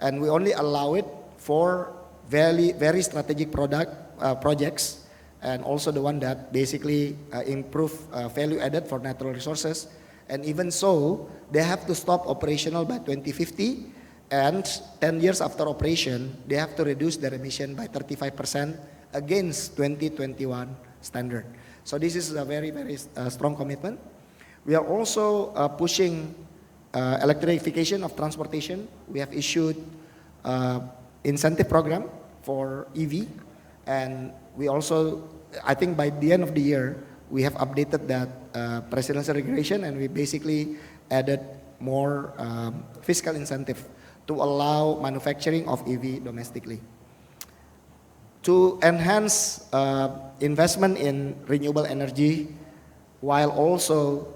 and we only allow it for very strategic projects, and also the one that basically improve value added for natural resources. And even so, they have to stop operational by 2050, and 10 years after operation, they have to reduce their emission by 35% against 2021 standard. So this is a very strong commitment. We are also pushing electrification of transportation. We have issued incentive program for EV, and we also, I think by the end of the year, we have updated that presidential regulation, and we basically added more fiscal incentive to allow manufacturing of EV domestically. To enhance investment in renewable energy while also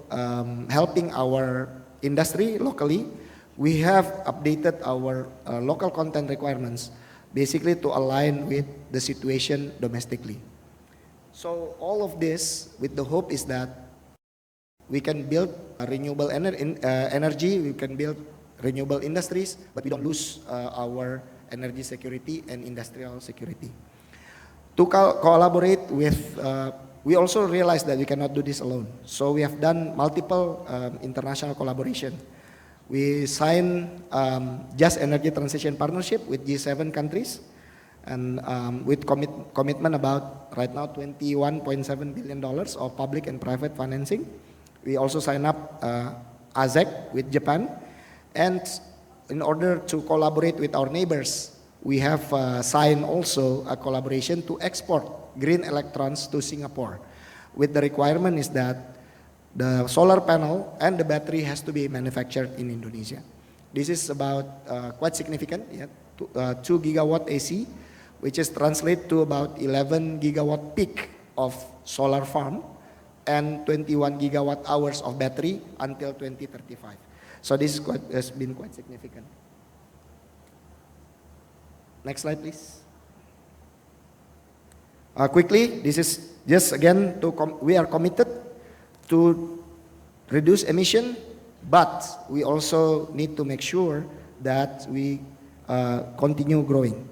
helping our industry locally, we have updated our local content requirements basically to align with the situation domestically. So all of this with the hope is that we can build renewable energy, we can build renewable industries, but we don't lose our energy security and industrial security. To collaborate with, we also realized that we cannot do this alone. So we have done multiple international collaboration. We signed Just Energy Transition Partnership with G7 countries, and with commitment about right now $21.7 billion of public and private financing. We also signed up ASEC with Japan, and in order to collaborate with our neighbors, we have signed also a collaboration to export green electrons to Singapore, with the requirement is that the solar panel and the battery has to be manufactured in Indonesia. This is about quite significant, yeah, 2 gigawatt AC, which is translate to about 11 gigawatt peak of solar farm and 21 gigawatt hours of battery until 2035. So this is has been quite significant. Next slide, please. Quickly, this is just again we are committed to reduce emission, but we also need to make sure that we continue growing,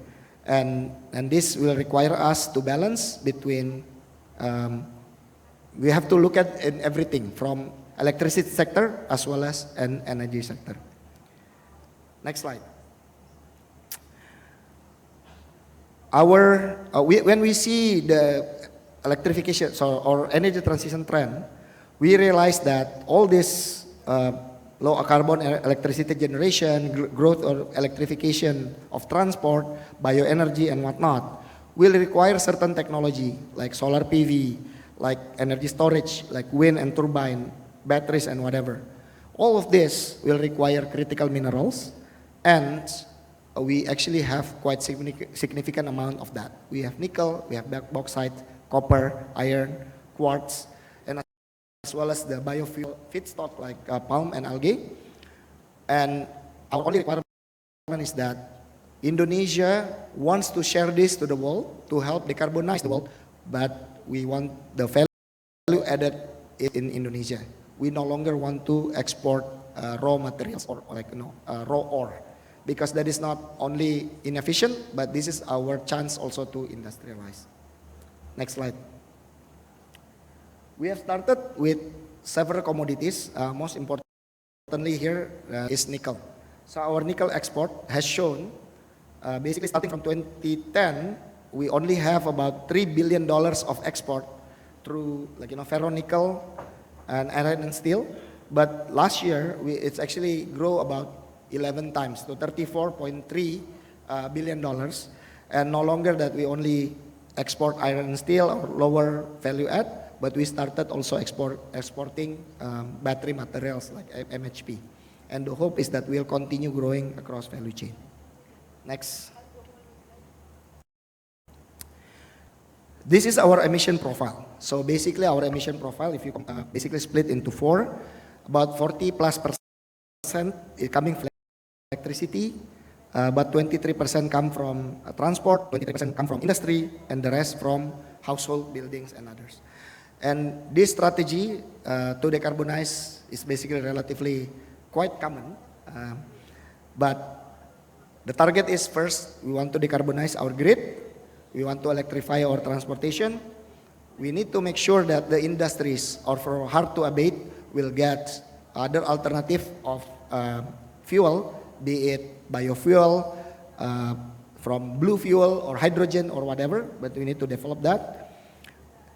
and this will require us to balance between. We have to look at everything from electricity sector as well as an energy sector. Next slide. When we see the electrification or energy transition trend, we realize that all this low carbon electricity generation, growth or electrification of transport, bioenergy and whatnot, will require certain technology like solar PV, like energy storage, like wind and turbine, batteries and whatever. All of this will require critical minerals, and we actually have quite significant amount of that. We have nickel, we have bauxite, copper, iron, quartz, and as well as the biofuel feedstock like palm and algae. And our only requirement is that Indonesia wants to share this to the world to help decarbonize the world, but we want the value added in Indonesia. We no longer want to export raw materials or raw ore, because that is not only inefficient, but this is our chance also to industrialize. Next slide. We have started with several commodities. Most importantly here is nickel. So our nickel export has shown, basically starting from 2010, we only have about $3 billion of export through ferronickel and iron and steel. But last year, it's actually grow about 11 times to $34.3 billion. And no longer that we only export iron and steel or lower value add, but we started also exporting battery materials like MHP. And the hope is that we'll continue growing across value chain. Next. This is our emission profile. So basically our emission profile, if you basically split into four, about 40+% is coming from electricity, but 23% come from transport, 23% come from industry, and the rest from household, buildings, and others. And this strategy to decarbonize is basically relatively quite common, but the target is first, we want to decarbonize our grid, we want to electrify our transportation, we need to make sure that the industries or for hard to abate will get other alternative of fuel, be it biofuel, from blue fuel or hydrogen or whatever, but we need to develop that.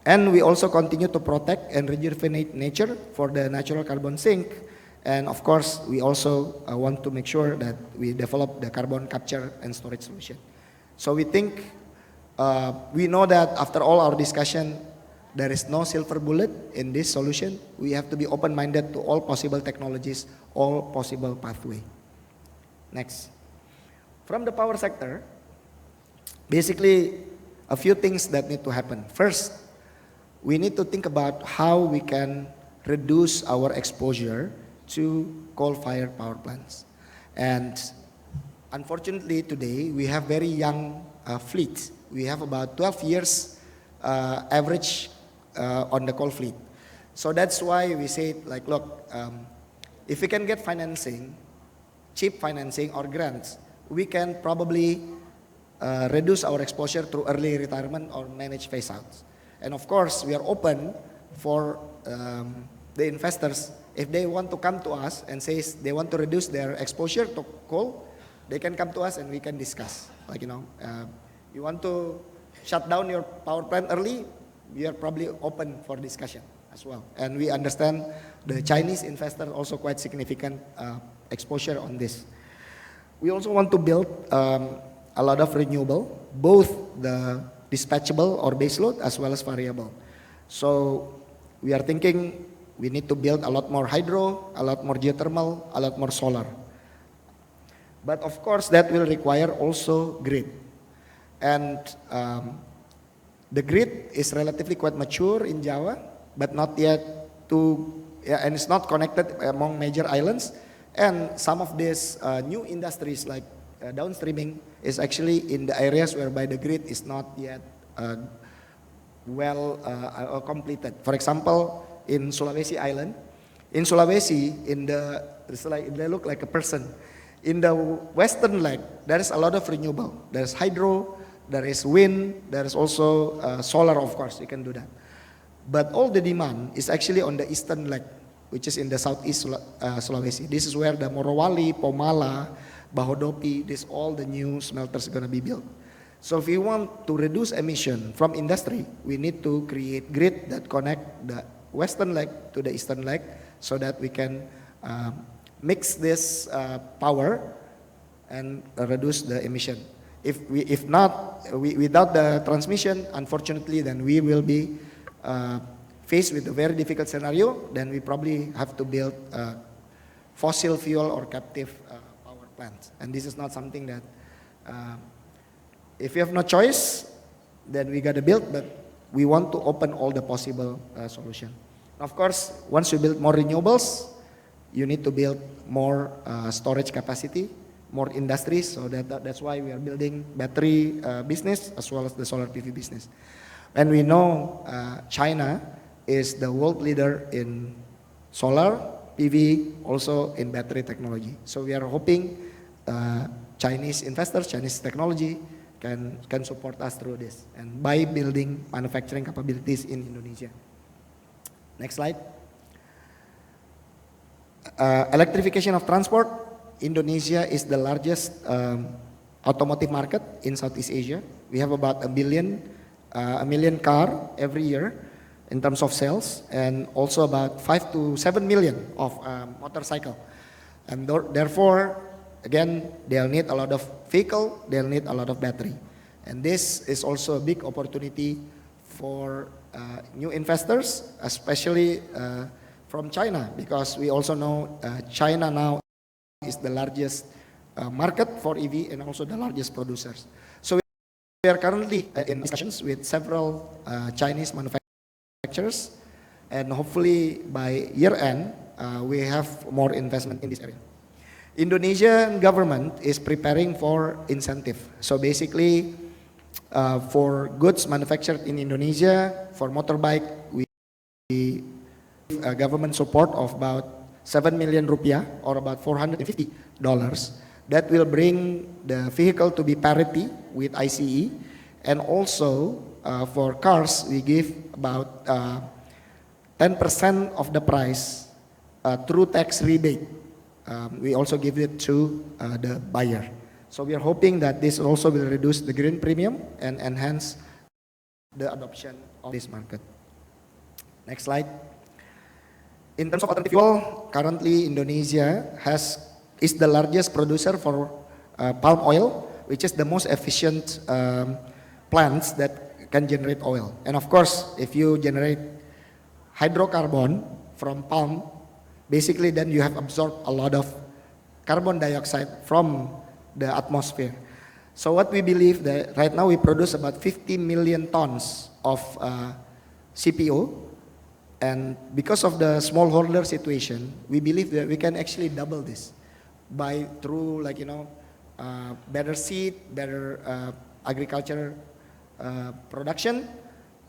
And we also continue to protect and rejuvenate nature for the natural carbon sink. And of course, we also want to make sure that we develop the carbon capture and storage solution. So we think, we know that after all our discussion, there is no silver bullet in this solution. We have to be open-minded to all possible technologies, all possible pathway. Next. From the power sector, basically a few things that need to happen. First, we need to think about how we can reduce our exposure to coal-fired power plants. And unfortunately today, we have very young fleet. We have about 12 years average on the coal fleet. So that's why we say, like, look, if we can get financing, cheap financing or grants, we can probably reduce our exposure through early retirement or managed phase outs. And of course, we are open for the investors. If they want to come to us and say they want to reduce their exposure to coal, they can come to us and we can discuss. Like, you want to shut down your power plant early, we are probably open for discussion as well. And we understand the Chinese investor also quite significant exposure on this. We also want to build a lot of renewable, both the dispatchable or baseload as well as variable. So we are thinking we need to build a lot more hydro, a lot more geothermal, a lot more solar. But of course, that will require also grid. And the grid is relatively quite mature in Java, but not yet and it's not connected among major islands. And some of these new industries like downstreaming is actually in the areas whereby the grid is not yet completed. For example, in Sulawesi Island, in Sulawesi, they look like a person. In the western leg, there is a lot of renewable. There is hydro, there is wind, there is also solar, of course, you can do that. But all the demand is actually on the eastern leg, which is in the southeast Sulawesi. This is where the Morowali, Pomala, Bahodopi, all the new smelters are going to be built. So if we want to reduce emission from industry, we need to create grid that connect the western leg to the eastern leg so that we can mix this power and reduce the emission. If not, without the transmission, unfortunately, then we will be faced with a very difficult scenario. Then we probably have to build fossil fuel or captive power plants. And this is not something that, if you have no choice, then we got to build, but we want to open all the possible solution. Of course, once you build more renewables, you need to build more storage capacity, more industries, so that's why we are building battery business as well as the solar PV business. And we know China is the world leader in solar, PV, also in battery technology. So we are hoping Chinese investors, Chinese technology can support us through this and by building manufacturing capabilities in Indonesia. Next slide. Electrification of transport. Indonesia is the largest automotive market in Southeast Asia. We have about a million car every year in terms of sales, and also about 5 to 7 million of motorcycle. And therefore, again, they'll need a lot of vehicle, they'll need a lot of battery. And this is also a big opportunity for new investors, especially from China, because we also know China now is the largest market for EV and also the largest producers. So we are currently in discussions with several Chinese manufacturers, and hopefully by year end, we have more investment in this area. Indonesian government is preparing for incentive. So basically, for goods manufactured in Indonesia, for motorbike, we government support of about 7 million rupiah or about $450. That will bring the vehicle to be parity with ICE. And also for cars, we give about 10% of the price through tax rebate. We also give it to the buyer. So we are hoping that this also will reduce the green premium and enhance the adoption of this market. Next slide. In terms of alternative fuel, currently Indonesia is the largest producer for palm oil, which is the most efficient plants that can generate oil. And of course, if you generate hydrocarbon from palm, basically then you have absorbed a lot of carbon dioxide from the atmosphere. So what we believe that right now we produce about 50 million tons of CPO. And because of the smallholder situation, we believe that we can actually double this through better seed, better agriculture production.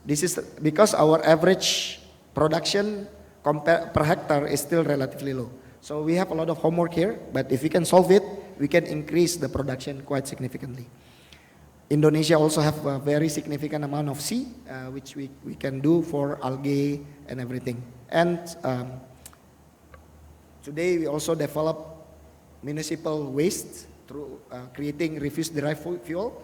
This is because our average production per hectare is still relatively low. So we have a lot of homework here, but if we can solve it, we can increase the production quite significantly. Indonesia also have a very significant amount of sea, which we can do for algae and everything. And today we also develop municipal waste through creating refuse-derived fuel.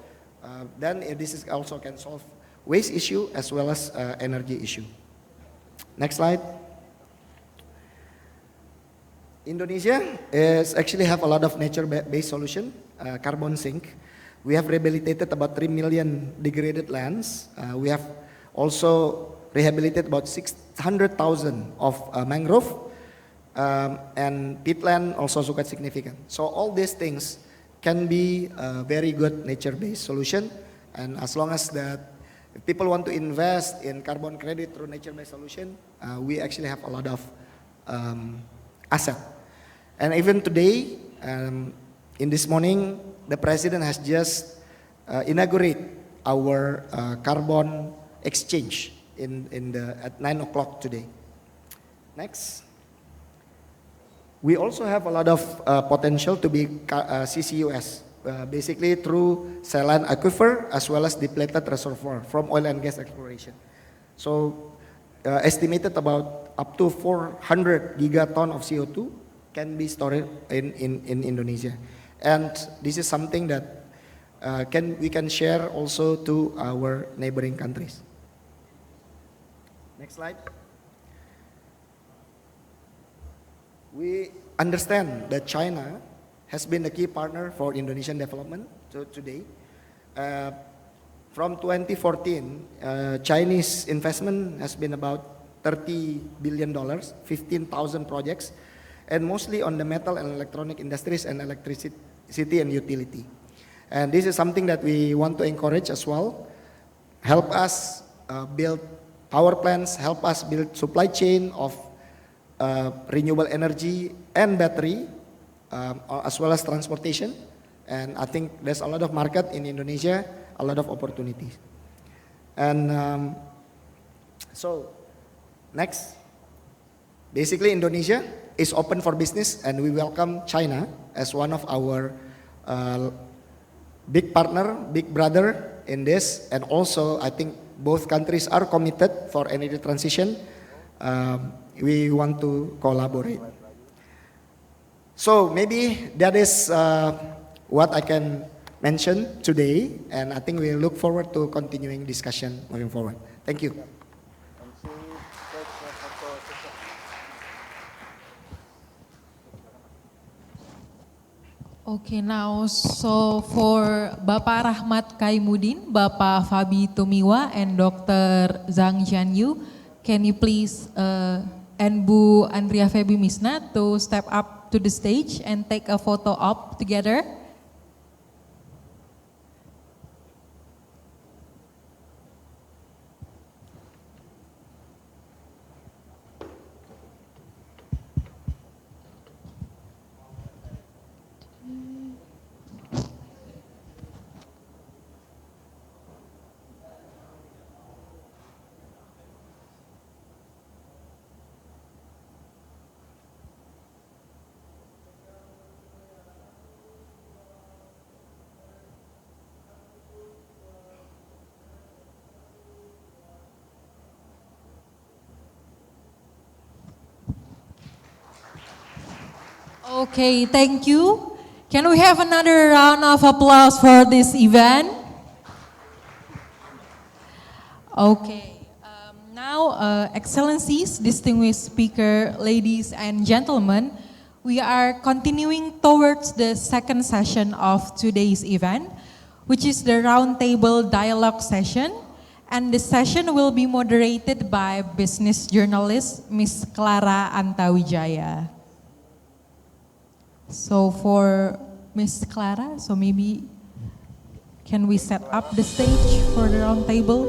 Then this also can solve waste issue as well as energy issue. Next slide. Indonesia actually have a lot of nature-based solution, carbon sink. We have rehabilitated about 3 million degraded lands. We have also rehabilitate about 600,000 of mangrove, and peatland also quite significant. So all these things can be a very good nature-based solution, and as long as that if people want to invest in carbon credit through nature-based solution, we actually have a lot of asset. And even today, in this morning, the president has just inaugurated our carbon exchange at 9 o'clock today. Next. We also have a lot of potential to be CCUS, basically through saline aquifer as well as depleted reservoir from oil and gas exploration. So estimated about up to 400 gigaton of CO2 can be stored in Indonesia. And this is something that we can share also to our neighboring countries. Next slide. We understand that China has been a key partner for Indonesian development today. From 2014, Chinese investment has been about $30 billion, 15,000 projects, and mostly on the metal and electronic industries and electricity and utility. And this is something that we want to encourage as well. Help us build power plants, help us build supply chain of renewable energy and battery, as well as transportation. And I think there's a lot of market in Indonesia, a lot of opportunities. And so, next. Basically, Indonesia is open for business, and we welcome China as one of our big partner, big brother in this. And also, I think both countries are committed for energy transition. We want to collaborate. So maybe that is what I can mention today, and I think we look forward to continuing discussion moving forward. Thank you. Okay, now so for Bapak Rahmat Kaimuddin, Bapak Fabi Tumiwa, and Dr. Zhang Jianyu, can you please and Bu Andrea Febi Misna to step up to the stage and take a photo op together? Okay, thank you. Can we have another round of applause for this event? Okay, now Excellencies, distinguished speaker, ladies and gentlemen, we are continuing towards the second session of today's event, which is the roundtable dialogue session. And the session will be moderated by business journalist, Ms. Clara Antawijaya. So for Ms. Clara, so maybe can we set up the stage for the round table?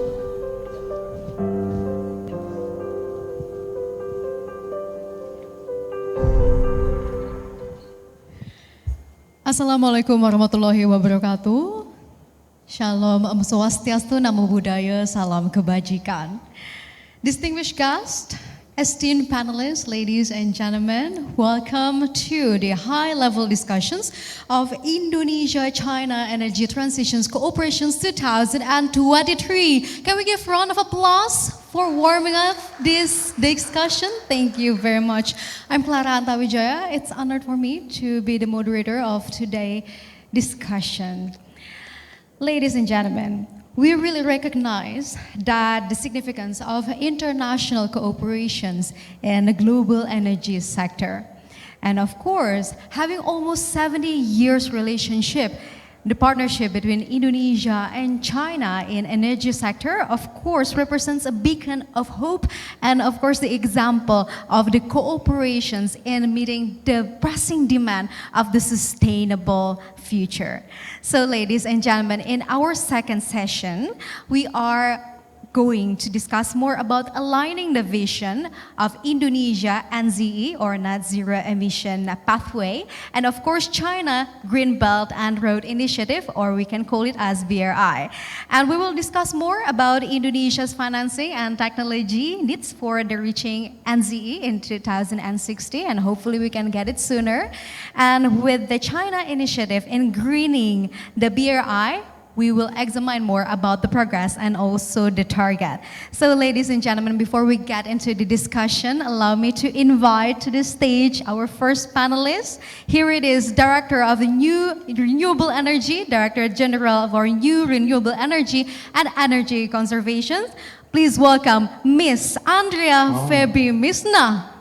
Assalamualaikum warahmatullahi wabarakatuh. Shalom, Om Swastiastu, Namo Buddhaya, Salam Kebajikan. Distinguished guests, esteemed panelists, ladies and gentlemen, welcome to the high-level discussions of Indonesia-China Energy Transitions Cooperations 2023. Can we give a round of applause for warming up this discussion? Thank you very much. I'm Clara Antawijaya. It's an honor for me to be the moderator of today's discussion. Ladies and gentlemen, we really recognize that the significance of international cooperations in the global energy sector. And of course, having almost 70 years relationship the partnership between Indonesia and China in energy sector, of course, represents a beacon of hope and, of course, the example of the cooperations in meeting the pressing demand of the sustainable future. So, ladies and gentlemen, in our second session, we are going to discuss more about aligning the vision of Indonesia NZE, or Net Zero Emission Pathway, and of course China Green Belt and Road Initiative, or we can call it as BRI. And we will discuss more about Indonesia's financing and technology needs for the reaching NZE in 2060, and hopefully we can get it sooner. And with the China initiative in greening the BRI, we will examine more about the progress and also the target. So, ladies and gentlemen, before we get into the discussion, allow me to invite to the stage our first panelist. Here it is, Director of New Renewable Energy, Director General of our New Renewable Energy and Energy Conservation. Please welcome Miss Andrea Febi Misna.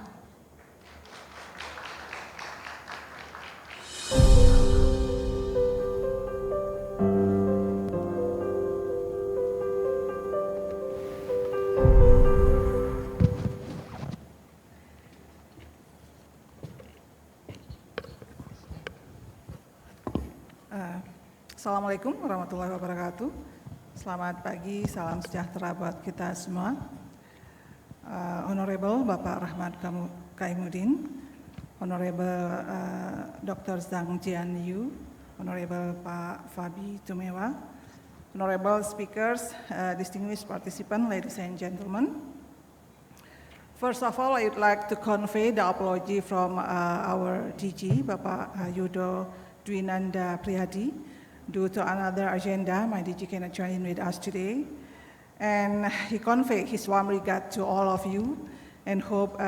Assalamualaikum warahmatullahi wabarakatuh. Selamat pagi, salam sejahtera buat kita semua. Honorable Bapak Rahmat Kaimuddin, Honorable Dr. Zhang Jianyu, Honorable Pak Fabi Tumewa, Honorable speakers, distinguished participants, ladies and gentlemen. First of all, I would like to convey the apology from our DG, Bapak Yudo Dwinanda Priyadi. Due to another agenda, my DG cannot join in with us today. And he conveyed his warm regard to all of you and hope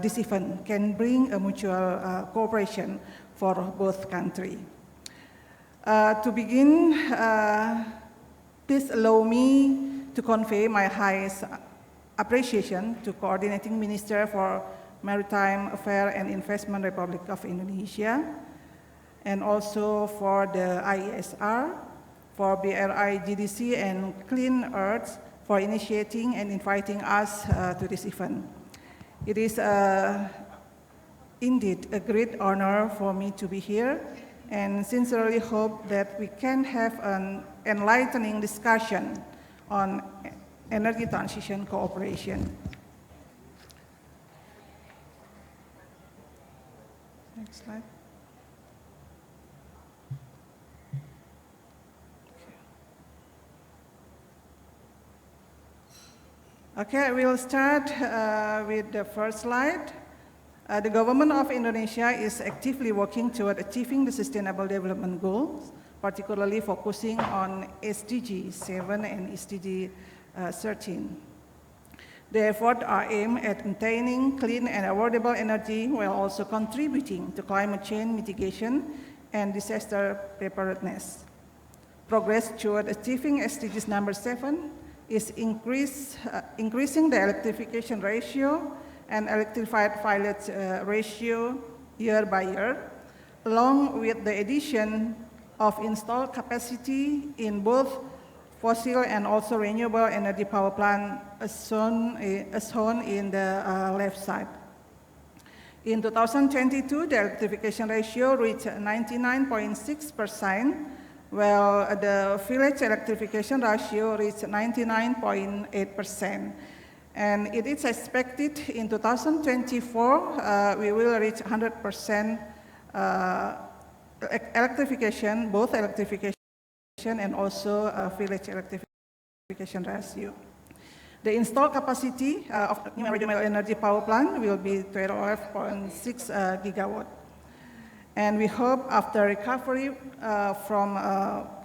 this event can bring a mutual cooperation for both countries. To begin, please allow me to convey my highest appreciation to Coordinating Minister for Maritime Affairs and Investment Republic of Indonesia, and also for the IESR, for BRI GDC and Clean Earth for initiating and inviting us to this event. It is indeed a great honor for me to be here, and sincerely hope that we can have an enlightening discussion on energy transition cooperation. Next slide. Okay, we'll start with the first slide. The government of Indonesia is actively working toward achieving the Sustainable Development Goals, particularly focusing on SDG 7 and SDG 13. The efforts are aimed at attaining clean and affordable energy while also contributing to climate change mitigation and disaster preparedness. Progress toward achieving SDGs number 7 is increasing the electrification ratio and electrified village ratio year by year, along with the addition of installed capacity in both fossil and also renewable energy power plant as shown in the left side. In 2022, the electrification ratio reached 99.6%, while the village electrification ratio reached 99.8%. And it is expected in 2024, we will reach 100% electrification, both electrification and also village electrification ratio. The installed capacity of new renewable energy power plant will be 12.6 gigawatt. And we hope after recovery from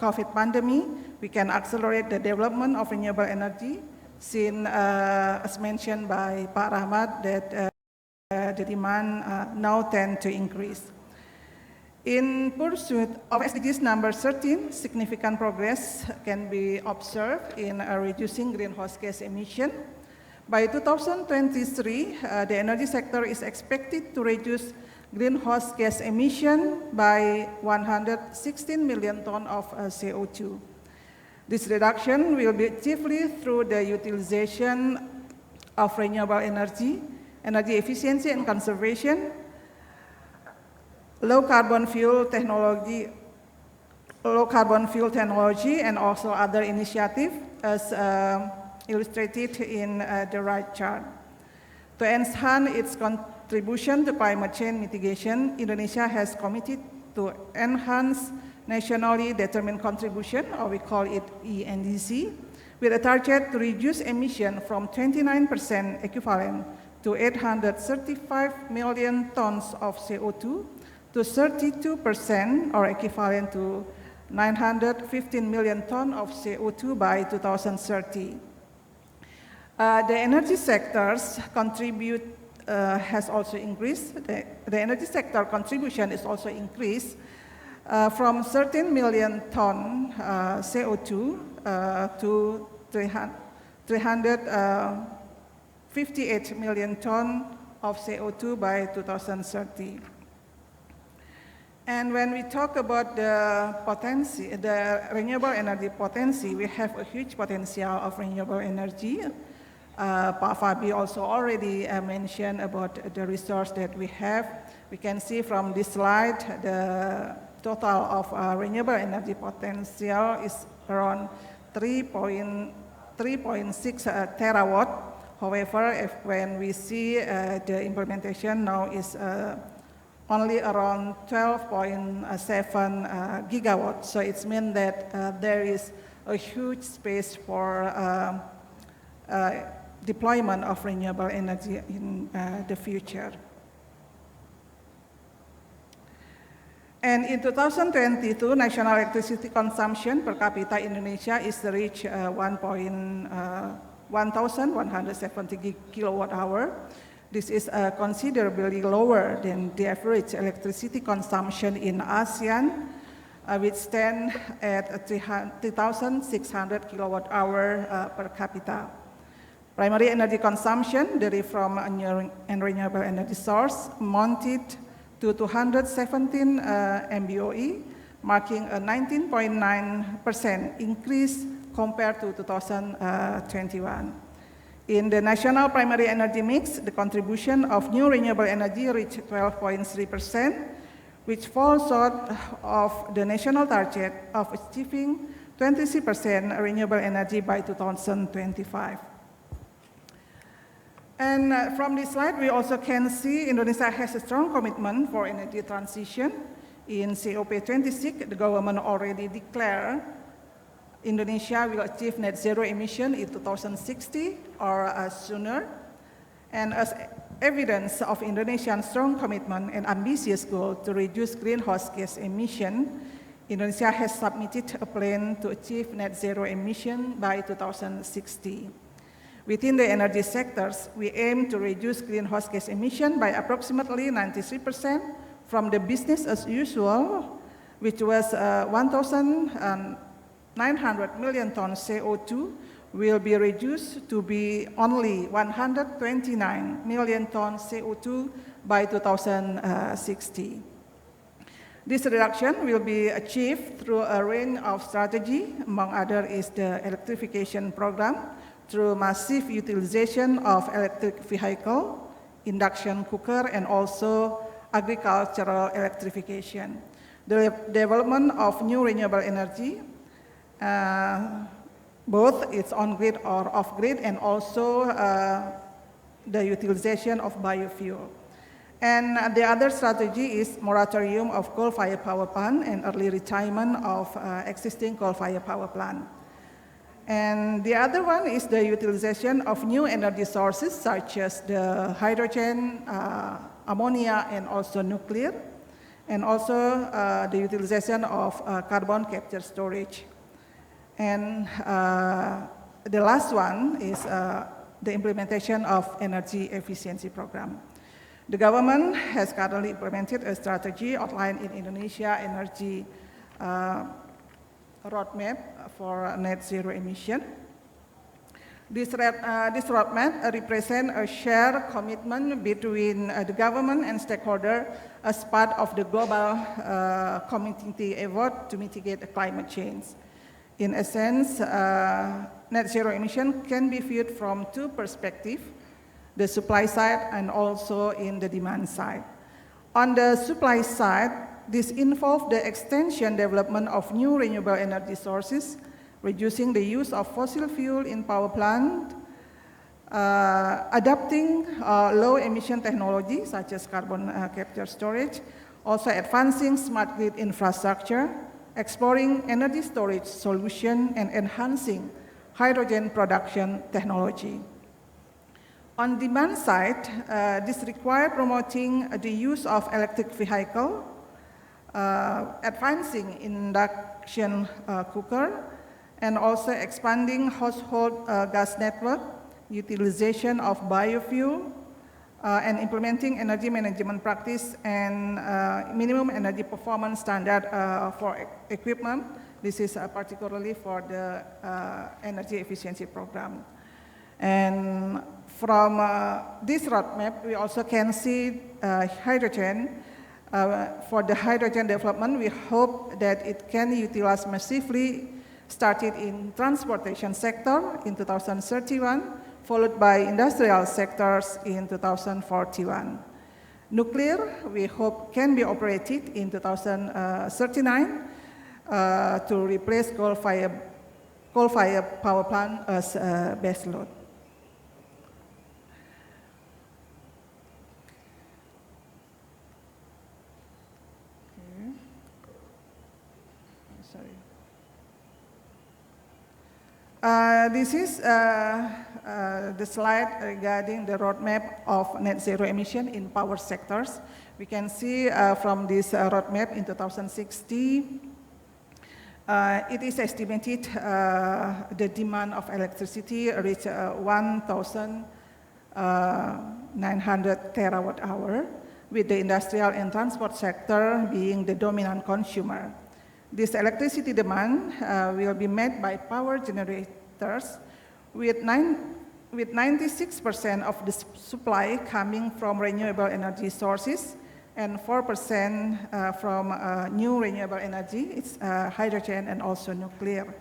COVID pandemic, we can accelerate the development of renewable energy, since, as mentioned by Pak Rahmat, that the demand now tend to increase. In pursuit of SDGs number 13, significant progress can be observed in reducing greenhouse gas emission. By 2023, the energy sector is expected to reduce greenhouse gas emission by 116 million tons of CO2. This reduction will be chiefly through the utilization of renewable energy, energy efficiency and conservation, low carbon fuel technology, and also other initiatives as illustrated in the right chart. To enhance its contribution to climate change mitigation, Indonesia has committed to enhance nationally determined contribution, or we call it ENDC, with a target to reduce emission from 29% equivalent to 835 million tons of CO2 to 32% or equivalent to 915 million tons of CO2 by 2030. The energy sector's has also increased. The energy sector contribution is also increased from 13 million ton CO2 to 358 million ton of CO2 by 2030. And when we talk about the renewable energy potency, we have a huge potential of renewable energy. Pak Fabi also already mentioned about the resource that we have. We can see from this slide the total of renewable energy potential is around 3.6 terawatt. However, when we see the implementation now is only around 12.7 gigawatts. So it means that there is a huge space for deployment of renewable energy in the future. And in 2022, national electricity consumption per capita in Indonesia is reached 1,170 kilowatt hour. This is considerably lower than the average electricity consumption in ASEAN, which stands at 3,600 kilowatt hour per capita. Primary energy consumption derived from a new and renewable energy source amounted to 217 MBOE, marking a 19.9% increase compared to 2021. In the national primary energy mix, the contribution of new renewable energy reached 12.3%, which falls short of the national target of achieving 23% renewable energy by 2025. And from this slide, we also can see Indonesia has a strong commitment for energy transition. In COP26, the government already declared Indonesia will achieve net zero emission in 2060 or sooner. And as evidence of Indonesia's strong commitment and ambitious goal to reduce greenhouse gas emission, Indonesia has submitted a plan to achieve net zero emission by 2060. Within the energy sectors, we aim to reduce greenhouse gas emission by approximately 93% from the business as usual, which was 1,900 million tons CO2, will be reduced to be only 129 million tons CO2 by 2060. This reduction will be achieved through a range of strategy, among others is the electrification program, through massive utilization of electric vehicle, induction cooker, and also agricultural electrification. The development of new renewable energy, both it's on-grid or off-grid, and also the utilization of biofuel. And the other strategy is moratorium of coal-fired power plant and early retirement of existing coal-fired power plant. And the other one is the utilization of new energy sources such as the hydrogen, ammonia, and also nuclear, and also the utilization of carbon capture storage. And the last one is the implementation of energy efficiency program. The government has currently implemented a strategy outlined in Indonesia Energy Roadmap for net zero emission. This roadmap represents a shared commitment between the government and stakeholders as part of the global community effort to mitigate climate change. In essence, net zero emission can be viewed from two perspectives, the supply side and also in the demand side. On the supply side, this involves the extension development of new renewable energy sources, reducing the use of fossil fuel in power plant, adopting low emission technology such as carbon capture storage, also advancing smart grid infrastructure, exploring energy storage solution, and enhancing hydrogen production technology. On demand side, this requires promoting the use of electric vehicle, advancing induction cooker, and also expanding household gas network, utilization of biofuel, and implementing energy management practice and minimum energy performance standard for equipment. This is particularly for the energy efficiency program. And from this roadmap, we also can see hydrogen. For the hydrogen development, we hope that it can utilize massively, started in transportation sector in 2031, followed by industrial sectors in 2041. Nuclear, we hope, can be operated in 2039 to replace coal-fired power plant as base load. This is the slide regarding the roadmap of net zero emission in power sectors. We can see from this roadmap in 2060, it is estimated the demand of electricity reach 1,900 terawatt hour, with the industrial and transport sector being the dominant consumer. This electricity demand will be met by power generators, with 96% of the supply coming from renewable energy sources and 4% from new renewable energy, it's hydrogen and also nuclear.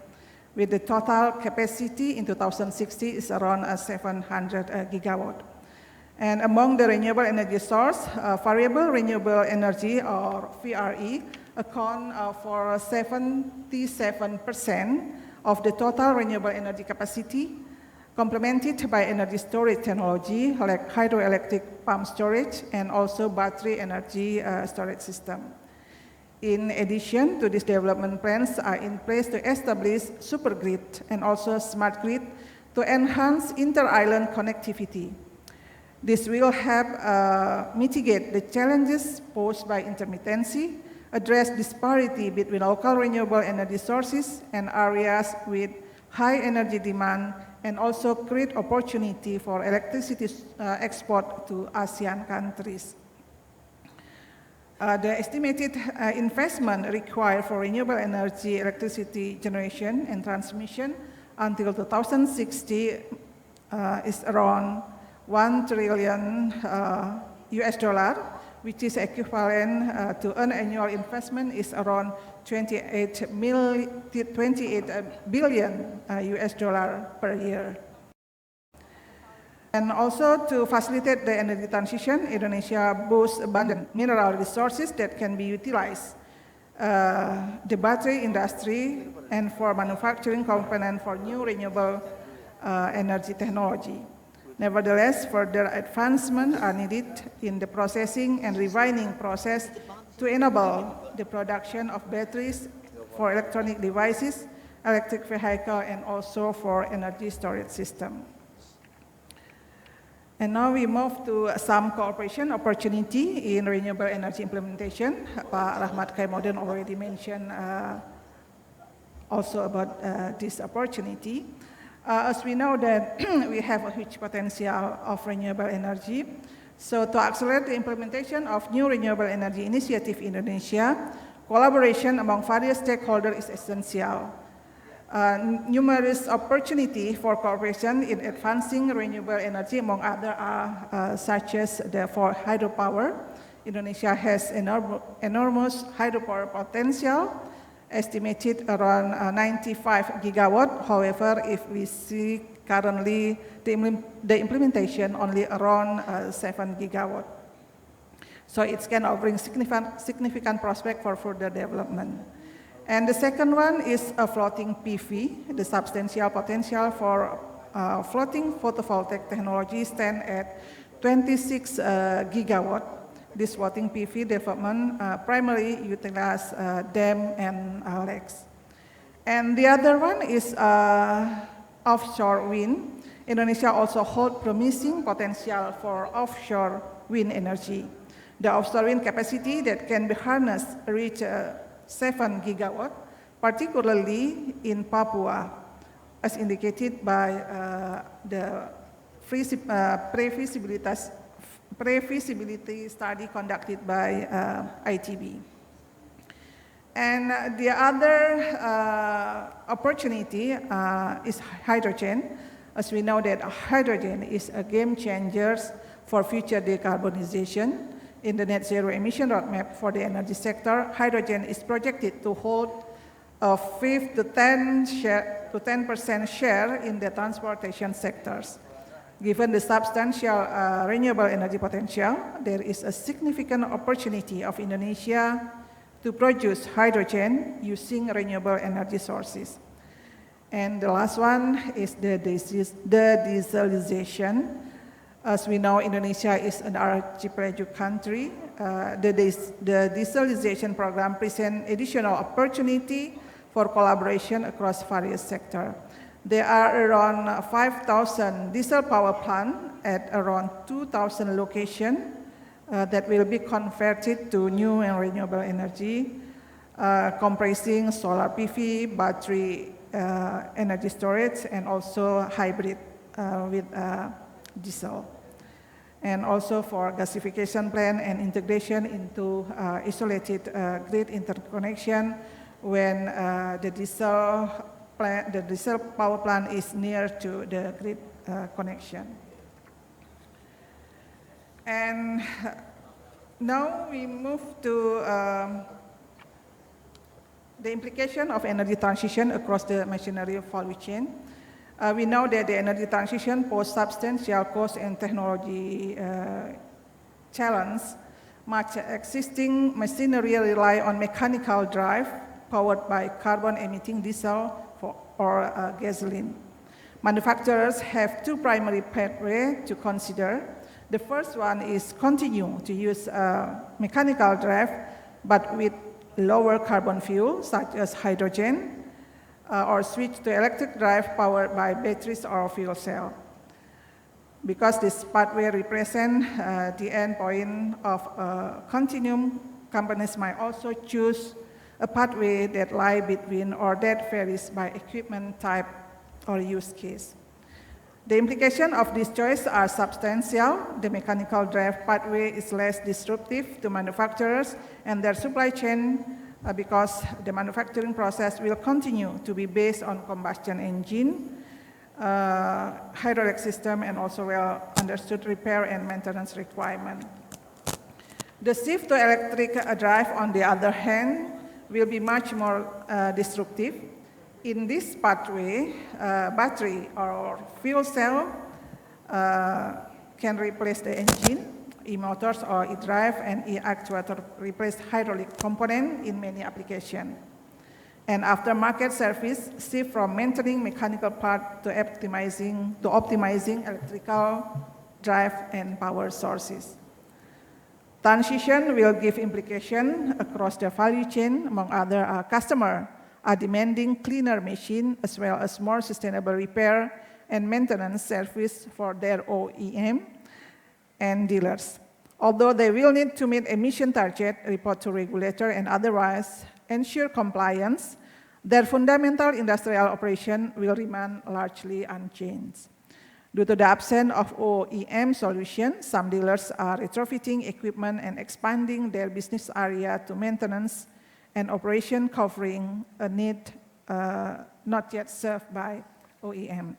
With the total capacity in 2060 is around 700 gigawatt. And among the renewable energy source, variable renewable energy or VRE account for 77% of the total renewable energy capacity, complemented by energy storage technology like hydroelectric pump storage and also battery energy storage system. In addition to these development plans are in place to establish supergrid and also smart grid to enhance inter-island connectivity. This will help mitigate the challenges posed by intermittency, address disparity between local renewable energy sources and areas with high energy demand, and also create opportunity for electricity export to ASEAN countries. The estimated investment required for renewable energy electricity generation and transmission until 2060 is around $1 trillion US dollar, which is equivalent to an annual investment is around 28 billion US dollar per year. And also to facilitate the energy transition, Indonesia boasts abundant mineral resources that can be utilized. The battery industry and for manufacturing component for new renewable energy technology. Nevertheless, further advancements are needed in the processing and refining process to enable the production of batteries for electronic devices, electric vehicle, and also for energy storage system. And now we move to some cooperation opportunity in renewable energy implementation. Pak Rahmat Kaimudin already mentioned also about this opportunity. As we know that we have a huge potential of renewable energy. So to accelerate the implementation of new renewable energy initiative in Indonesia, collaboration among various stakeholders is essential. Numerous opportunity for cooperation in advancing renewable energy, among other are such as for hydropower. Indonesia has enormous hydropower potential, estimated around 95 gigawatt. However, if we see currently the implementation only around 7 gigawatt. So it can bring significant prospect for further development. And the second one is a floating PV. The substantial potential for floating photovoltaic technology stand at 26 gigawatt. This floating PV development primarily utilize dam and lakes. And the other one is offshore wind. Indonesia also holds promising potential for offshore wind energy. The offshore wind capacity that can be harnessed reach 7 gigawatt, particularly in Papua, as indicated by the pre-feasibility study conducted by ITB. And the other opportunity is hydrogen. As we know that hydrogen is a game changer for future decarbonization. In the net zero emission roadmap for the energy sector, hydrogen is projected to hold a 5 to 10% share in the transportation sectors. Given the substantial renewable energy potential, there is a significant opportunity of Indonesia to produce hydrogen using renewable energy sources. And the last one is the dieselization. As we know, Indonesia is an archipelago country. The dieselization program presents additional opportunity for collaboration across various sectors. There are around 5,000 diesel power plants at around 2,000 locations that will be converted to new and renewable energy, comprising solar PV, battery energy storage, and also hybrid with diesel. And also for gasification plant and integration into isolated grid interconnection when the diesel power plant is near to the grid connection. And now we move to the implication of energy transition across the machinery value chain. We know that the energy transition poses substantial cost and technology challenge. Much existing machinery rely on mechanical drive powered by carbon-emitting diesel or gasoline. Manufacturers have two primary pathways to consider. The first one is continue to use mechanical drive, but with lower carbon fuel, such as hydrogen, or switch to electric drive powered by batteries or fuel cell. Because this pathway represents the end point of a continuum, companies might also choose a pathway that lies between or that varies by equipment type or use case. The implications of this choice are substantial. The mechanical drive pathway is less disruptive to manufacturers and their supply chain because the manufacturing process will continue to be based on combustion engine, hydraulic system, and also well understood repair and maintenance requirement. The shift to electric drive, on the other hand, will be much more disruptive. In this pathway, battery or fuel cell can replace the engine, e-motors or e-drive, and e-actuator replace hydraulic component in many applications. And aftermarket service shift from maintaining mechanical part to optimizing electrical drive and power sources. Transition will give implication across the value chain. Among other, customers are demanding cleaner machine as well as more sustainable repair and maintenance service for their OEM and dealers. Although they will need to meet emission target, report to regulator, and otherwise ensure compliance, their fundamental industrial operation will remain largely unchanged. Due to the absence of OEM solution, some dealers are retrofitting equipment and expanding their business area to maintenance and operation, covering a need not yet served by OEM.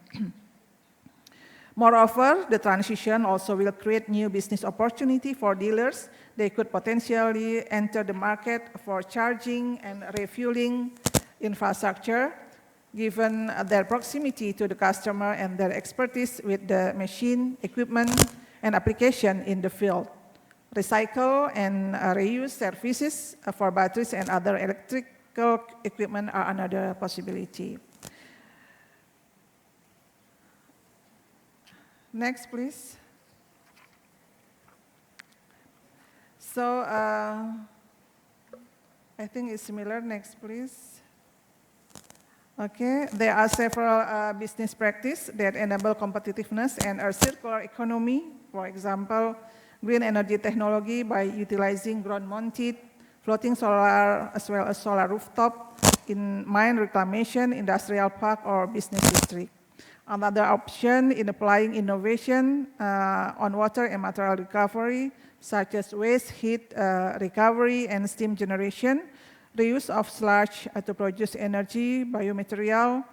Moreover, the transition also will create new business opportunity for dealers. They could potentially enter the market for charging and refueling infrastructure, given their proximity to the customer and their expertise with the machine, equipment, and application in the field. Recycle and reuse services for batteries and other electrical equipment are another possibility. Next, please. So, I think it's similar. Next, please. Okay, there are several business practices that enable competitiveness and a circular economy. For example, green energy technology by utilizing ground-mounted floating solar as well as solar rooftop in mine reclamation, industrial park, or business district. Another option in applying innovation on water and material recovery, such as waste heat recovery and steam generation, reuse of sludge to produce energy, biomaterial,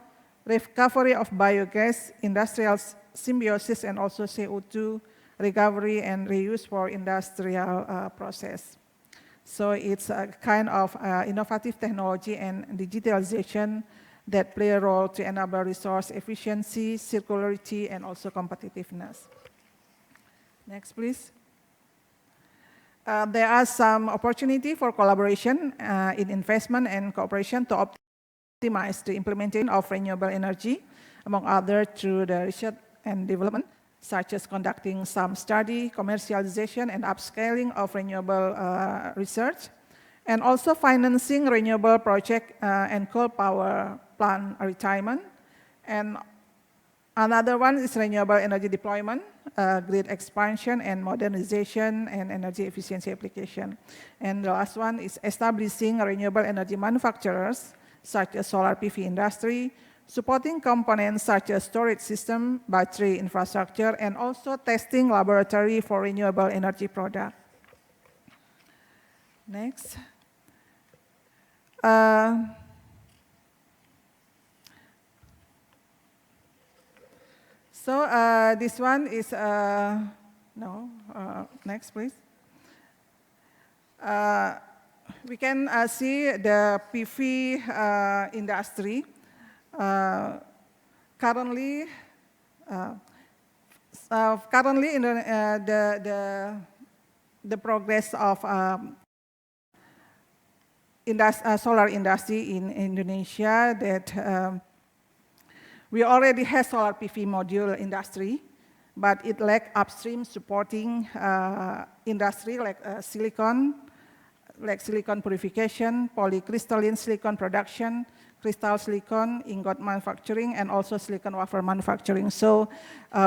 recovery of biogas, industrial symbiosis, and also CO2 recovery and reuse for industrial process. So it's a kind of innovative technology and digitalization that play a role to enable resource efficiency, circularity, and also competitiveness. Next, please. There are some opportunity for collaboration in investment and cooperation to optimize the implementation of renewable energy, among others through the research and development, such as conducting some study, commercialization, and upscaling of renewable research, and also financing renewable project and coal power plant retirement. And another one is renewable energy deployment, grid expansion and modernization and energy efficiency application. And the last one is establishing renewable energy manufacturers, such as solar PV industry, supporting components such as storage system, battery infrastructure, and also testing laboratory for renewable energy product. Next. So this one is, next please. We can see the PV industry. Currently, in the progress of solar industry in Indonesia, that we already have solar PV module industry, but it lacks upstream supporting industry like silicon purification, polycrystalline silicon production, crystal silicon, ingot manufacturing, and also silicon wafer manufacturing. So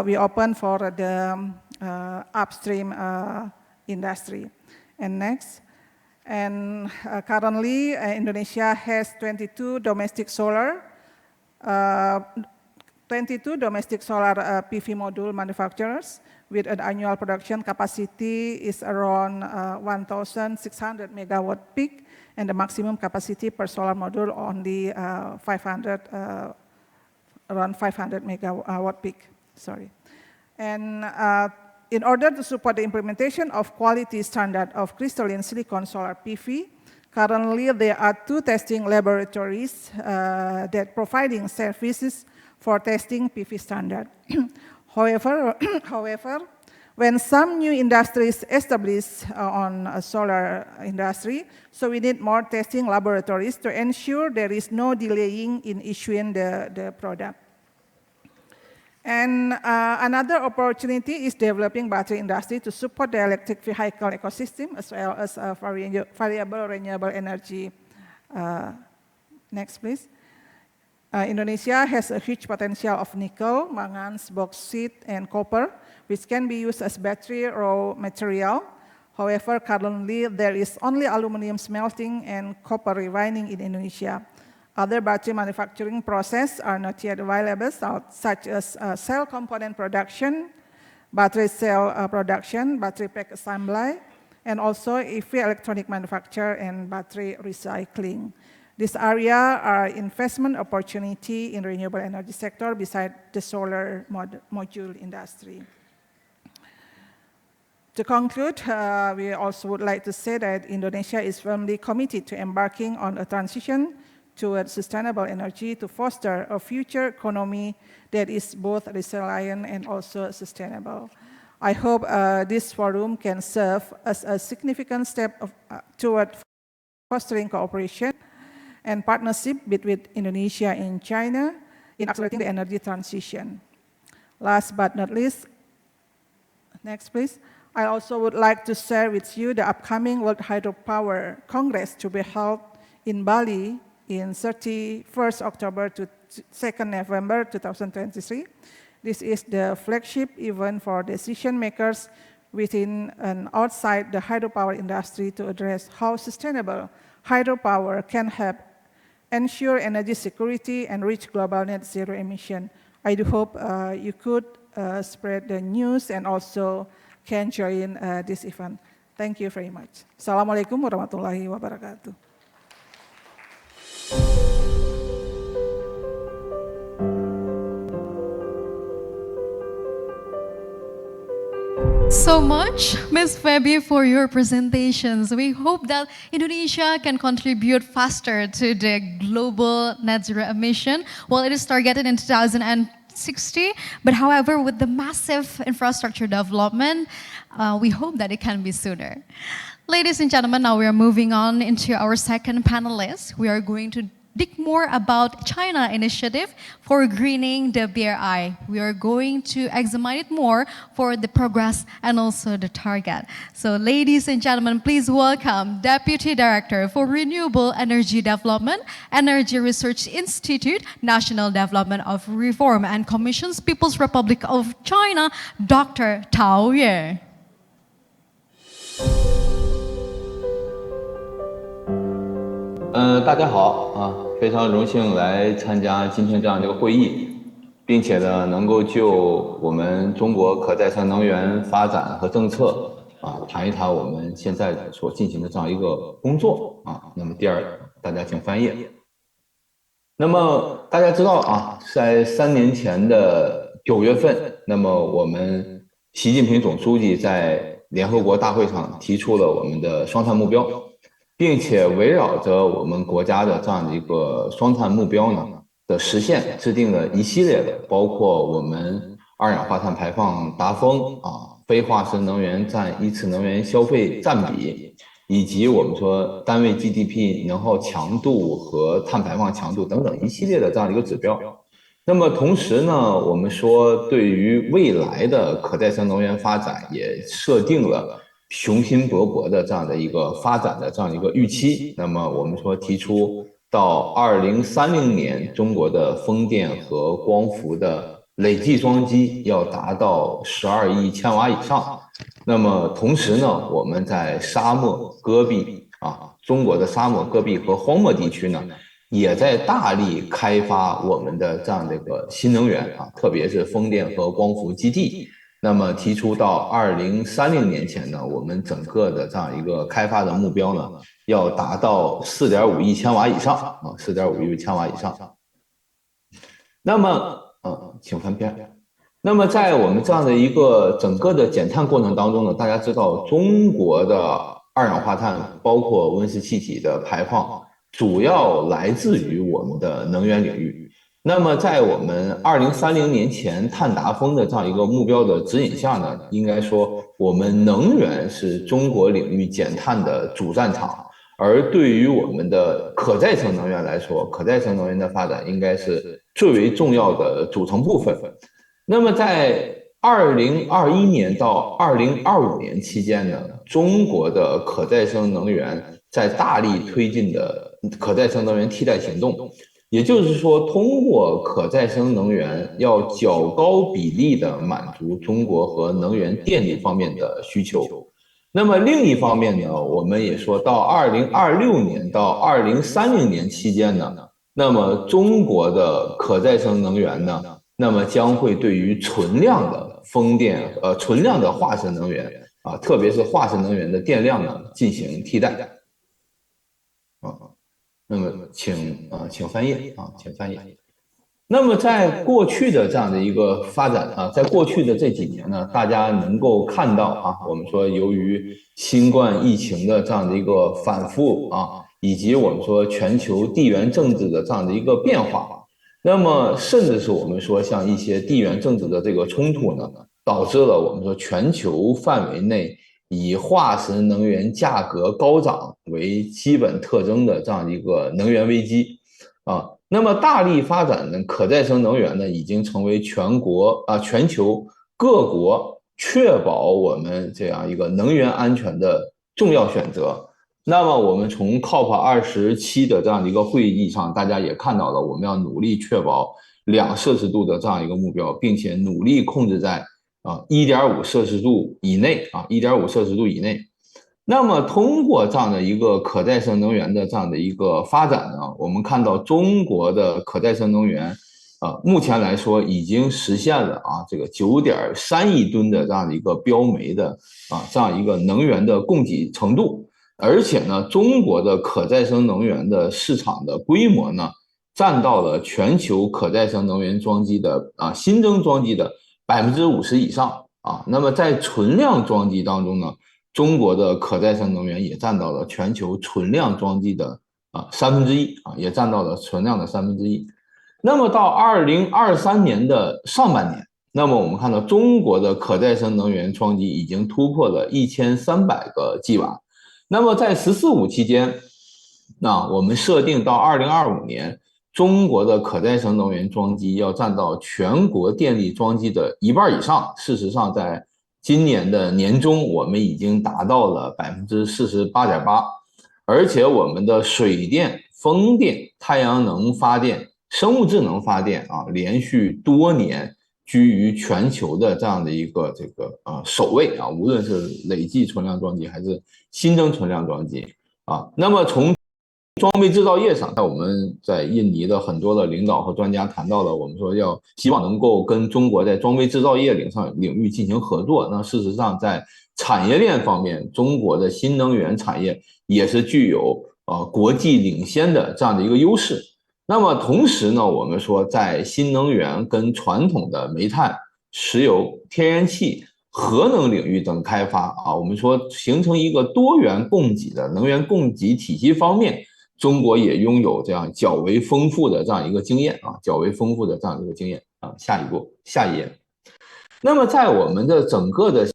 we open for the upstream industry. And next. And currently, Indonesia has 22 domestic solar PV module manufacturers with an annual production capacity is around 1,600 megawatt peak, and the maximum capacity per solar module only around 500 megawatt peak. Sorry. And in order to support the implementation of quality standard of crystalline silicon solar PV, currently there are 2 testing laboratories that providing services for testing PV standard. However, when some new industries establish on a solar industry, so we need more testing laboratories to ensure there is no delaying in issuing the product. And another opportunity is developing battery industry to support the electric vehicle ecosystem as well as variable renewable energy. Next, please. Indonesia has a huge potential of nickel, manganese, bauxite, and copper, which can be used as battery raw material. However, currently there is only aluminum smelting and copper refining in Indonesia. Other battery manufacturing processes are not yet available, such as cell component production, battery cell production, battery pack assembly, and also EV electronic manufacture and battery recycling. This area are investment opportunity in renewable energy sector beside the solar module industry. To conclude, we also would like to say that Indonesia is firmly committed to embarking on a transition towards sustainable energy to foster a future economy that is both resilient and also sustainable. I hope this forum can serve as a significant step toward fostering cooperation and partnership between Indonesia and China in accelerating the energy transition. Last but not least, next please. I also would like to share with you the upcoming World Hydropower Congress to be held in Bali in 31st October to 2nd November 2023. This is the flagship event for decision makers within and outside the hydropower industry to address how sustainable hydropower can help ensure energy security and reach global net zero emission. I do hope you could spread the news and also can join this event. Thank you very much. Assalamualaikum warahmatullahi wabarakatuh. So much, Ms. Feby, for your presentations. We hope that Indonesia can contribute faster to the global net zero emission. Well, it is targeted in 2060, but however, with the massive infrastructure development, we hope that it can be sooner. Ladies and gentlemen, now we are moving on into our second panelist. We are going to dig more about China initiative for greening the BRI. We are going to examine it more for the progress and also the target. So ladies and gentlemen, please welcome Deputy Director for Renewable Energy Development, Energy Research Institute, National Development of Reform and Commissions, People's Republic of China, Dr. Tao Yue. 大家好啊，非常荣幸来参加今天这样的一个会议，并且呢，能够就我们中国可再生能源发展和政策谈一谈我们现在所进行的这样一个工作啊。那么第二，大家请翻页。那么大家知道啊，在3年前的9月份，那么我们习近平总书记在联合国大会上提出了我们的双碳目标。 并且围绕着我们国家的这样的一个双碳目标呢的实现，制定了一系列的，包括我们二氧化碳排放达峰非化石能源占一次能源消费占比，以及我们说单位 GDP 能耗强度和碳排放强度等等一系列的这样的一个指标。那么同时呢，我们说对于未来的可再生能源发展也设定了 雄心勃勃的这样的一个发展的这样一个预期，那么我们说提出到2030年，中国的风电和光伏的累计装机要达到12亿千瓦以上。那么同时呢，我们在沙漠、戈壁中国的沙漠、戈壁和荒漠地区呢，也在大力开发我们的这样的一个新能源特别是风电和光伏基地。 那么提出到2030年前呢，我们整个的这样一个开发的目标呢，要达到4.5亿千瓦以上4.5亿千瓦以上。那么，请翻篇。那么在我们这样的一个整个的减碳过程当中呢，大家知道中国的二氧化碳包括温室气体的排放，主要来自于我们的能源领域。 那么，在我们2030年前碳达峰的这样一个目标的指引下呢，应该说我们能源是中国领域减碳的主战场，而对于我们的可再生能源来说，可再生能源的发展应该是最为重要的组成部分。那么，在2021年到2025年期间呢，中国的可再生能源在大力推进的可再生能源替代行动。 也就是说，通过可再生能源，要较高比例的满足中国和能源电力方面的需求。那么另一方面呢，我们也说到2026年到2030年期间呢，那么中国的可再生能源呢，那么将会对于存量的风电存量的化石能源特别是化石能源的电量呢进行替代。那么请翻页啊，请翻页。那么在过去的这样的一个发展啊，在过去的这几年呢，大家能够看到啊，我们说由于新冠疫情的这样的一个反复啊，以及我们说全球地缘政治的这样的一个变化，那么甚至是我们说像一些地缘政治的这个冲突呢，导致了我们说全球范围内以化石能源价格高涨为基本特征的这样一个能源危机啊。那么大力发展的可再生能源呢，已经成为全球各国确保我们这样一个能源安全的重要选择。那么我们从 COP27 的这样的一个会议上，大家也看到了，我们要努力确保2摄氏度的这样一个目标，并且努力控制在1.5摄氏度以内啊，1.5摄氏度以内。那么通过这样的一个可再生能源的这样的一个发展呢，我们看到中国的可再生能源目前来说已经实现了这个9.3亿吨的这样的一个标煤的这样一个能源的供给程度，而且呢，中国的可再生能源的市场的规模呢，占到了全球可再生能源装机的新增装机的50%以上啊。那么在存量装机当中呢，中国的可再生能源也占到了全球存量装机的1/3也占到了存量的1/3。那么到2023年的上半年，那么我们看到中国的可再生能源装机已经突破了1300个 G 瓦。那么在“十四五”期间，我们设定到2025年，中国的可再生能源装机要占到全国电力装机的1半以上。事实上，在今年的年中，我们已经达到了48.8%，而且我们的水电、风电、太阳能发电、生物质能发电连续多年居于全球的这样的一个首位无论是累计存量装机还是新增存量装机那么从装备制造业上，我们在印尼的很多的领导和专家谈到了，我们说希望能够跟中国在装备制造业领域进行合作。那事实上，在产业链方面，中国的新能源产业也是具有国际领先的这样的一个优势。那么同时呢，我们说在新能源跟传统的煤炭、石油、天然气、核能领域等开发我们说形成一个多元供给的能源供给体系方面，中国也拥有这样较为丰富的这样一个经验较为丰富的这样一个经验下一页。那么在我们的整个的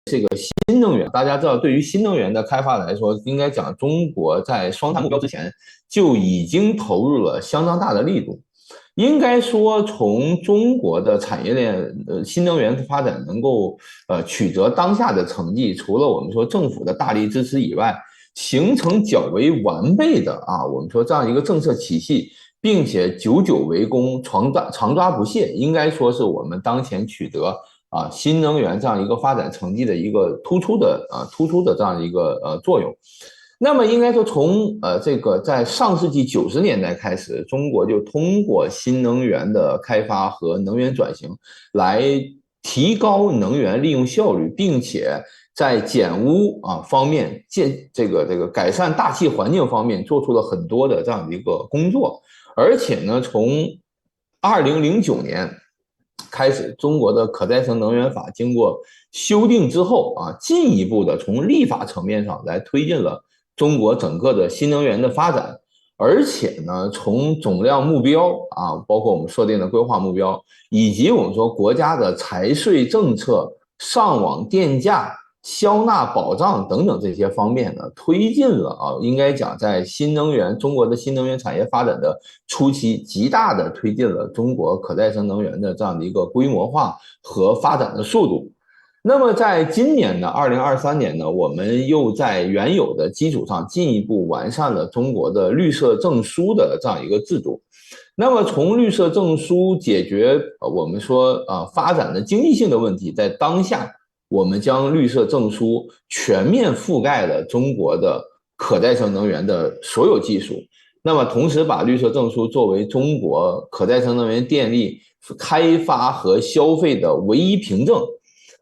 这个新能源，大家知道，对于新能源的开发来说，应该讲中国在双碳目标之前就已经投入了相当大的力度。应该说，从中国的产业链新能源发展能够取得当下的成绩，除了我们说政府的大力支持以外，形成较为完备的我们说这样一个政策体系，并且久久为功，常抓不懈，应该说是我们当前取得新能源这样一个发展成绩的一个突出的这样一个作用。那么应该说，从在上世纪90年代开始，中国就通过新能源的开发和能源转型来提高能源利用效率，并且在减污方面，改善大气环境方面做出了很多的这样的一个工作。而且呢，从2009年开始，中国的可再生能源法经过修订之后进一步的从立法层面上来推进了中国整个的新能源的发展。而且呢，从总量目标包括我们设定的规划目标，以及我们说国家的财税政策、上网电价、消纳保障等等这些方面呢，推进了应该讲在中国的新能源产业发展的初期，极大的推进了中国可再生能源的这样的一个规模化和发展的速度。那么在今年呢，2023年呢，我们又在原有的基础上进一步完善了中国的绿色证书的这样一个制度。那么从绿色证书解决我们说发展的经济性的问题，在当下我们将绿色证书全面覆盖了中国的可再生能源的所有技术。那么同时把绿色证书作为中国可再生能源电力开发和消费的唯一凭证，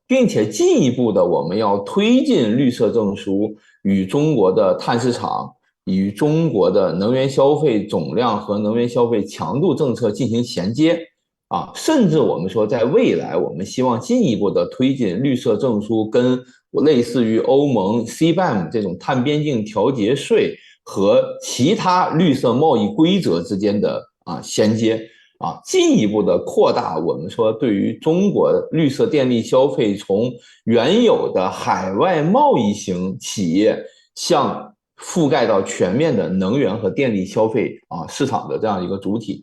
并且进一步的我们要推进绿色证书与中国的碳市场与中国的能源消费总量和能源消费强度政策进行衔接啊，甚至我们说在未来，我们希望进一步的推进绿色证书跟类似于欧盟 CBAM 这种碳边境调节税和其他绿色贸易规则之间的衔接啊，进一步的扩大我们说对于中国绿色电力消费从原有的海外贸易型企业向覆盖到全面的能源和电力消费市场的这样一个主体。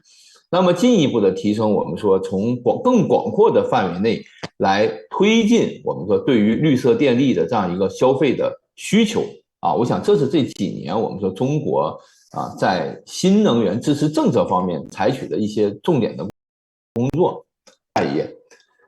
那么进一步的提升，我们说从更广阔的范围内来推进我们说对于绿色电力的这样一个消费的需求啊，我想这是这几年我们说中国在新能源支持政策方面采取的一些重点的工作。下一页。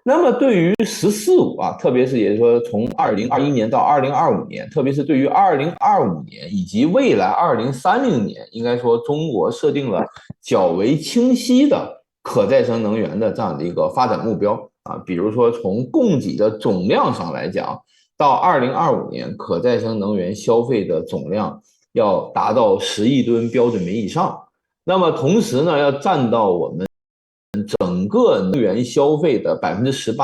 那么对于“十四五”特别是也就是说从2021年到2025年，特别是对于2025年以及未来2030年，应该说中国设定了较为清晰的可再生能源的这样的一个发展目标比如说从供给的总量上来讲，到2025年可再生能源消费的总量要达到10亿吨标准煤以上，那么同时呢，要占到我们整个能源消费的18%。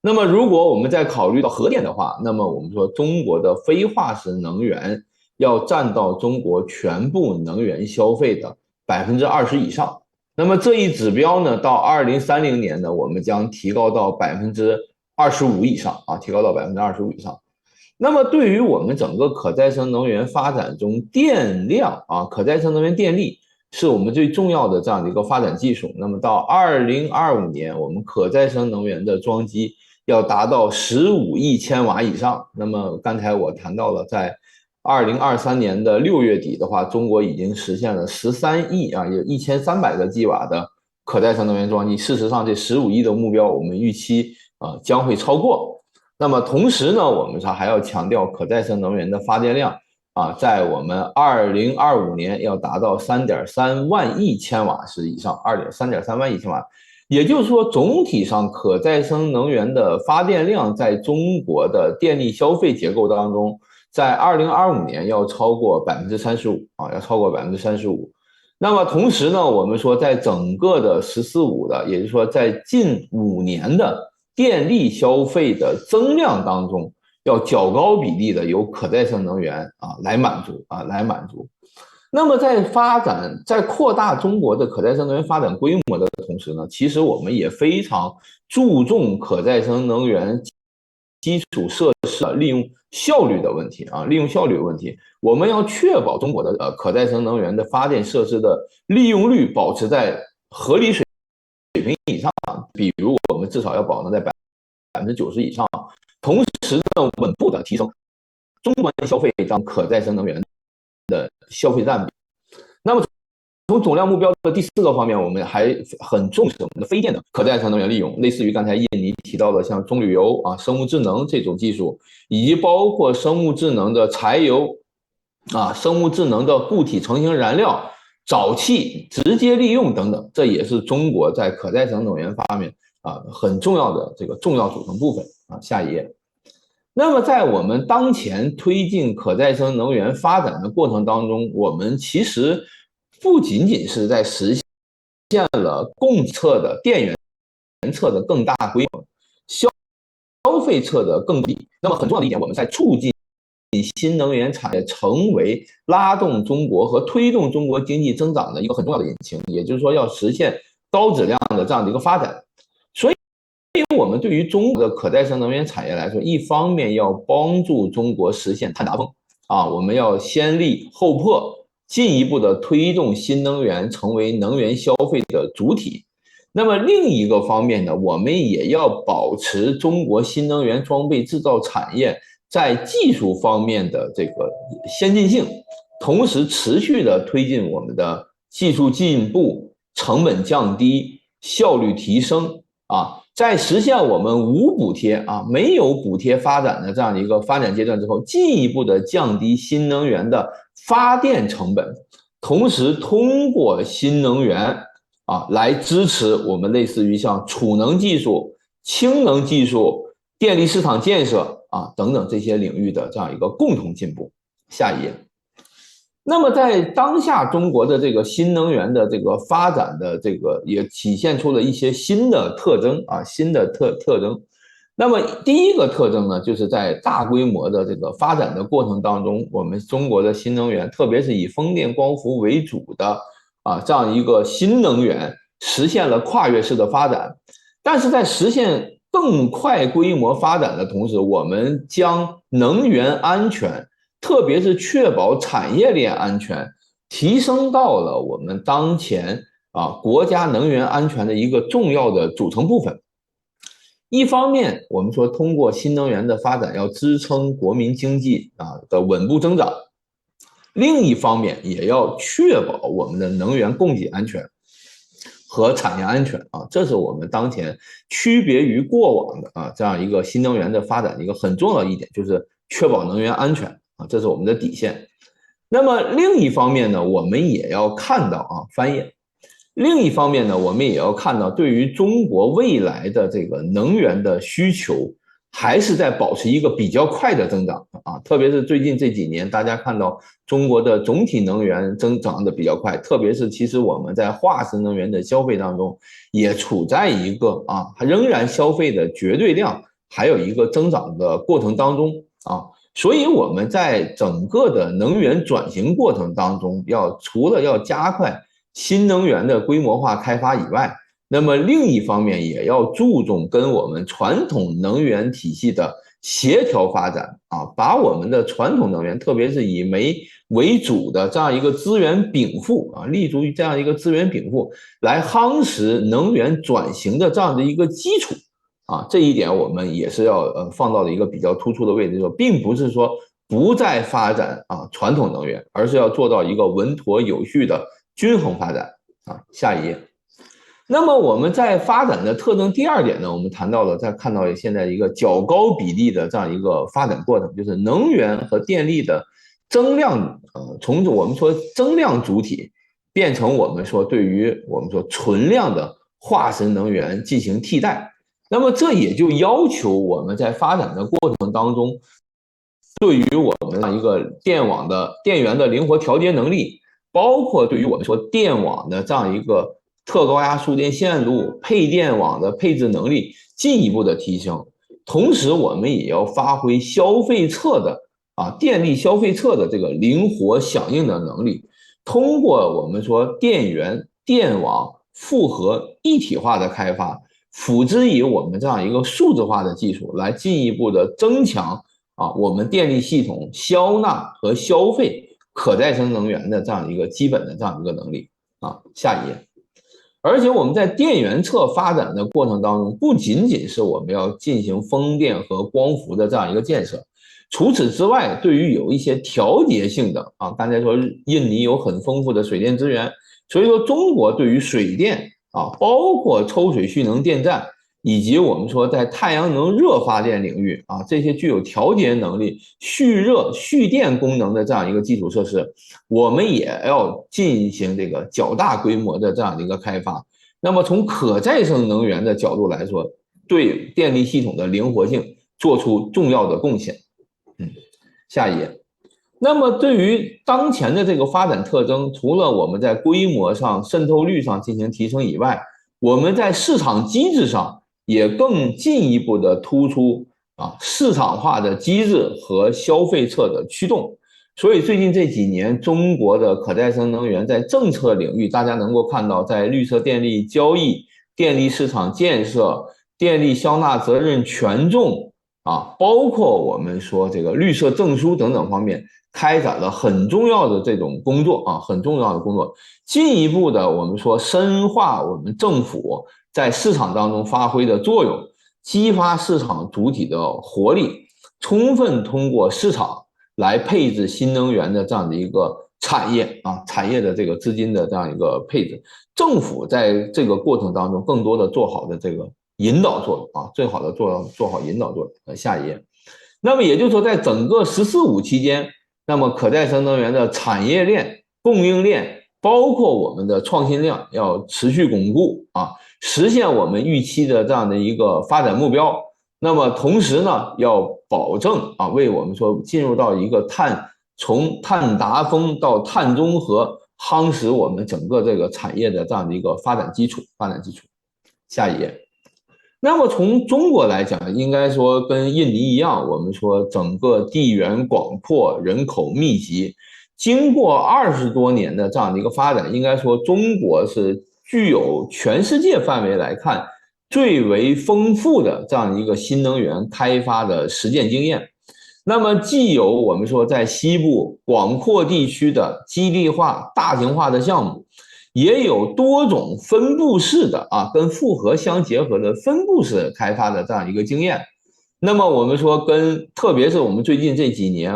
那么如果我们再考虑到核电的话，那么我们说中国的非化石能源要占到中国全部能源消费的20%以上。那么这一指标呢，到2030年呢，我们将提高到25%以上提高到25%以上。那么对于我们整个可再生能源发展中电量可再生能源电力是我们最重要的这样的一个发展技术。那么到2025年，我们可再生能源的装机要达到15亿千瓦以上。那么刚才我谈到了，在2023年的6月底的话，中国已经实现了13亿有1300个吉瓦的可再生能源装机。事实上，这15亿的目标，我们预期将会超过。那么同时呢，我们还要强调可再生能源的发电量在我们2025年要达到3.3万亿千瓦时以上，3.3万亿千瓦。也就是说，总体上可再生能源的发电量在中国的电力消费结构当中，在2025年要超过35%要超过35%。那么同时呢，我们说在整个的“十四五”的，也就是说在近5年的电力消费的增量当中，要较高比例的由可再生能源来满足。那么在扩大中国的可再生能源发展规模的同时呢，其实我们也非常注重可再生能源基础设施利用效率的问题我们要确保中国的可再生能源的发电设施的利用率保持在合理水平以上，比如我们至少要保证在90%以上，同时呢稳步的提升终端消费当可再生能源的消费占比。那么从总量目标的第4个方面，我们还很重视我们的非电的可再生能源利用，类似于刚才印尼提到的像棕榈油生物智能这种技术，以及包括生物智能的柴油生物智能的固体成型燃料、沼气直接利用等等，这也是中国在可再生能源方面很重要的这个重要组成部分下一页。那么在我们当前推进可再生能源发展的过程当中，我们其实不仅仅是在实现了供侧的电源侧的更大规模，消费侧的更低。那么很重要的一点，我们在促进新能源产业成为拉动中国和推动中国经济增长的一个很重要的引擎，也就是说要实现高质量的这样的一个发展。所以我们对于中国的可再生能源产业来说，一方面要帮助中国实现碳达峰我们要先立后破，进一步的推动新能源成为能源消费的主体。那么另一个方面呢，我们也要保持中国新能源装备制造产业在技术方面的这个先进性，同时持续的推进我们的技术进步、成本降低、效率提升在实现我们无补贴没有补贴发展的这样的一个发展阶段之后，进一步的降低新能源的发电成本，同时通过新能源来支持我们类似于像储能技术、氢能技术、电力市场建设等等这些领域的这样一个共同进步。下一页。那么在当下中国的这个新能源的这个发展的这个也体现出了一些新的特征啊，新的特征。那么第一个特征呢，就是在大规模的这个发展的过程当中，我们中国的新能源，特别是以风电、光伏为主的这样一个新能源，实现了跨越式的发展。但是在实现更快规模发展的同时，我们将能源安全，特别是确保产业链安全，提升到了我们当前国家能源安全的一个重要的组成部分。一方面，我们说通过新能源的发展要支撑国民经济的稳步增长，另一方面也要确保我们的能源供给安全和产业安全这是我们当前区别于过往的这样一个新能源的发展的一个很重要的一点，就是确保能源安全这是我们的底线。那么另一方面呢，我们也要看到翻页。另一方面呢，我们也要看到，对于中国未来的这个能源的需求，还是在保持一个比较快的增长特别是最近这几年，大家看到中国的总体能源增长的比较快，特别是其实我们在化石能源的消费当中，也处在一个仍然消费的绝对量还有一个增长的过程当中所以我们在整个的能源转型过程当中，除了要加快新能源的规模化开发以外，那么另一方面也要注重跟我们传统能源体系的协调发展把我们的传统能源，特别是以煤为主的这样一个资源禀赋立足于这样一个资源禀赋，来夯实能源转型的这样的一个基础这一点我们也是要放到了一个比较突出的位置，并不是说不再发展传统能源，而是要做到一个稳妥有序的均衡发展下一页。那么我们在发展的特征第二点呢，我们看到了看到现在一个较高比例的这样一个发展过程，就是能源和电力的增量从我们说增量主体变成我们说对于我们说存量的化石能源进行替代。那么这也就要求我们在发展的过程当中，对于我们一个电源的灵活调节能力，包括对于我们说电网的这样一个特高压输电线路配电网的配置能力进一步的提升。同时我们也要发挥消费侧的电力消费侧的这个灵活响应的能力，通过我们说电源电网复合一体化的开发，辅之以我们这样一个数字化的技术，来进一步的增强我们电力系统消纳和消费可再生能源的这样一个基本的这样一个能力下一页。而且我们在电源侧发展的过程当中，不仅仅是我们要进行风电和光伏的这样一个建设，除此之外，对于有一些调节性的刚才说印尼有很丰富的水电资源，所以说中国对于水电包括抽水蓄能电站，以及我们说在太阳能热发电领域这些具有调节能力、蓄热蓄电功能的这样一个基础设施，我们也要进行这个较大规模的这样的一个开发。那么从可再生能源的角度来说，对电力系统的灵活性做出重要的贡献。下一页。那么对于当前的这个发展特征，除了我们在规模上、渗透率上进行提升以外，我们在市场机制上也更进一步的突出市场化的机制和消费侧的驱动。所以最近这几年，中国的可再生能源在政策领域，大家能够看到，在绿色电力交易、电力市场建设、电力消纳责任权重包括我们说这个绿色证书等等方面，开展了很重要的这种工作很重要的工作，进一步的我们说深化我们政府在市场当中发挥的作用，激发市场主体的活力，充分通过市场来配置新能源的这样的一个产业产业的这个资金的这样一个配置，政府在这个过程当中更多的做好的这个引导作用最好的做好引导作用。下一页。那么也就是说，在整个“十四五”期间，那么可再生能源的产业链、供应链，包括我们的创新量要持续巩固实现我们预期的这样的一个发展目标。那么同时呢，要保证为我们说进入到一个碳从碳达峰到碳中和，夯实我们整个这个产业的这样的一个发展基础。下一页。那么从中国来讲，应该说跟印尼一样，我们说整个地缘广阔，人口密集，经过20多年的这样的一个发展，应该说中国是具有全世界范围来看最为丰富的这样一个新能源开发的实践经验。那么既有我们说在西部广阔地区的基地化、大型化的项目，也有多种分布式的跟复合相结合的分布式开发的这样一个经验。那么我们说特别是我们最近这几年，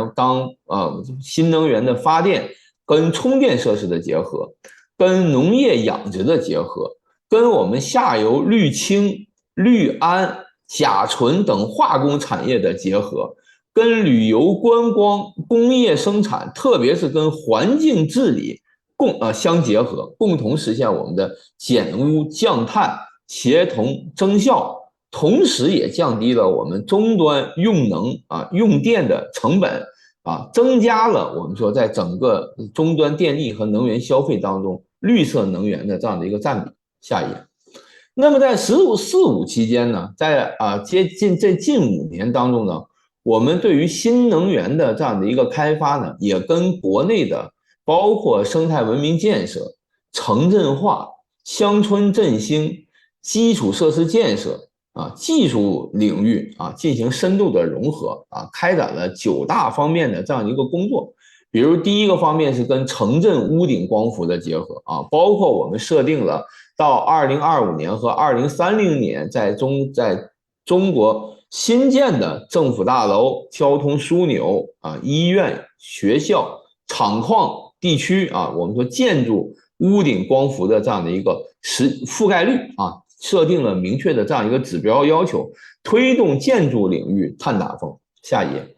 新能源的发电跟充电设施的结合，跟农业养殖的结合，跟我们下游氯氢、氯胺、甲醇等化工产业的结合，跟旅游观光、工业生产，特别是跟环境治理相结合，共同实现我们的减污降碳、协同增效，同时也降低了我们终端用能用电的成本增加了我们说在整个终端电力和能源消费当中绿色能源的这样的一个占比。下一页。那么在“十四五”期间呢，在近5年当中呢，我们对于新能源的这样的一个开发呢，也跟国内的包括生态文明建设、城镇化、乡村振兴、基础设施建设技术领域进行深度的融合开展了9大方面的这样一个工作。比如第一个方面是跟城镇屋顶光伏的结合包括我们设定了到2025年和2030年在中国新建的政府大楼、交通枢纽医院、学校、厂矿地区我们说建筑屋顶光伏的这样的一个覆盖率设定了明确的这样一个指标要求，推动建筑领域碳达峰。下一页。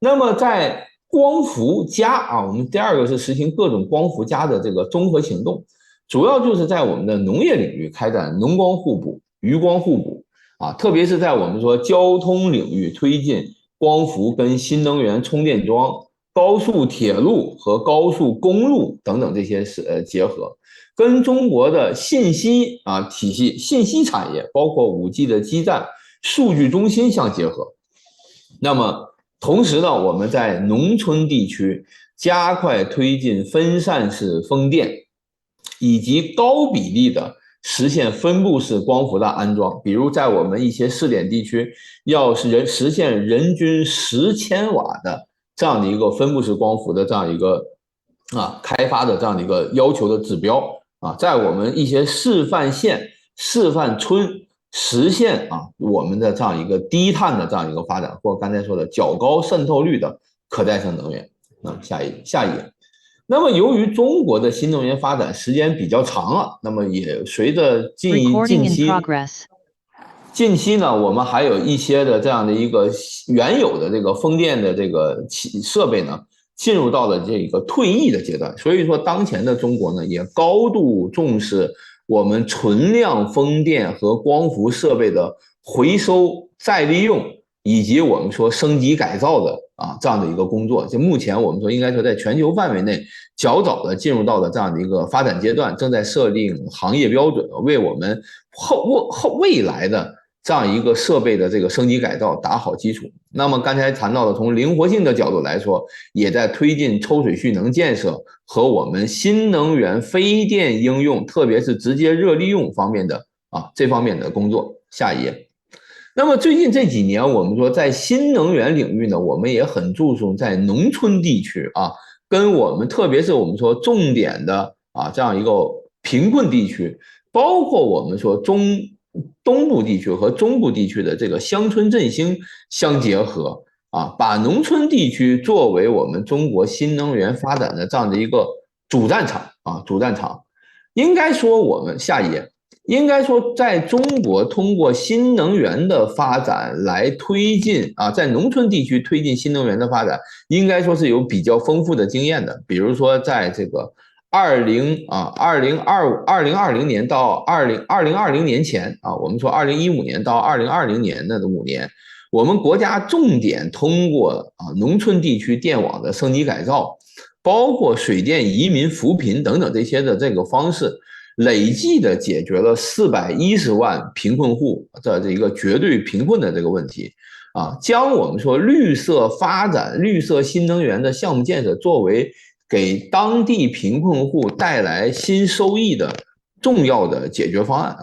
那么在光伏加我们第二个是实行各种光伏加的这个综合行动，主要就是在我们的农业领域开展农光互补、渔光互补特别是在我们说交通领域推进光伏跟新能源充电桩、高速铁路和高速公路等等这些结合，跟中国的信息体系、信息产业，包括5G 的基站、数据中心相结合。那么同时呢，我们在农村地区加快推进分散式风电，以及高比例的实现分布式光伏的安装。比如在我们一些试点地区，要实现人均10千瓦的这样的一个分布式光伏的这样一个开发的这样的一个要求的指标在我们一些示范县、示范村实现我们的这样一个低碳的这样一个发展，或刚才说的较高渗透率的可再生能源。下一页。那么由于中国的新能源发展时间比较长那么也随着近期呢，我们还有一些的这样的一个原有的这个风电的这个设备呢，进入到了这个退役的阶段。所以说当前的中国呢，也高度重视我们存量风电和光伏设备的回收再利用，以及我们说升级改造的这样的一个工作。就目前我们说应该说在全球范围内较早的进入到了这样的一个发展阶段，正在设定行业标准，为我们未来的这样一个设备的这个升级改造打好基础。那么刚才谈到的从灵活性的角度来说，也在推进抽水蓄能建设和我们新能源非电应用，特别是直接热利用方面的这方面的工作。下一页。那么最近这几年，我们说在新能源领域呢，我们也很注重在农村地区跟我们特别是我们说重点的这样一个贫困地区，包括我们说东部地区和中部地区的这个乡村振兴相结合把农村地区作为我们中国新能源发展的这样的一个主战场应该说我们下一页。应该说在中国通过新能源的发展来推进在农村地区推进新能源的发展，应该说是有比较丰富的经验的。比如说在这个2020年到2020年前我们说2015年到2020年的5年，我们国家重点通过农村地区电网的升级改造，包括水电移民扶贫等等这些的这个方式，累计的解决了410万贫困户的这个绝对贫困的这个问题。将我们说绿色发展、绿色新能源的项目建设作为给当地贫困户带来新收益的重要的解决方案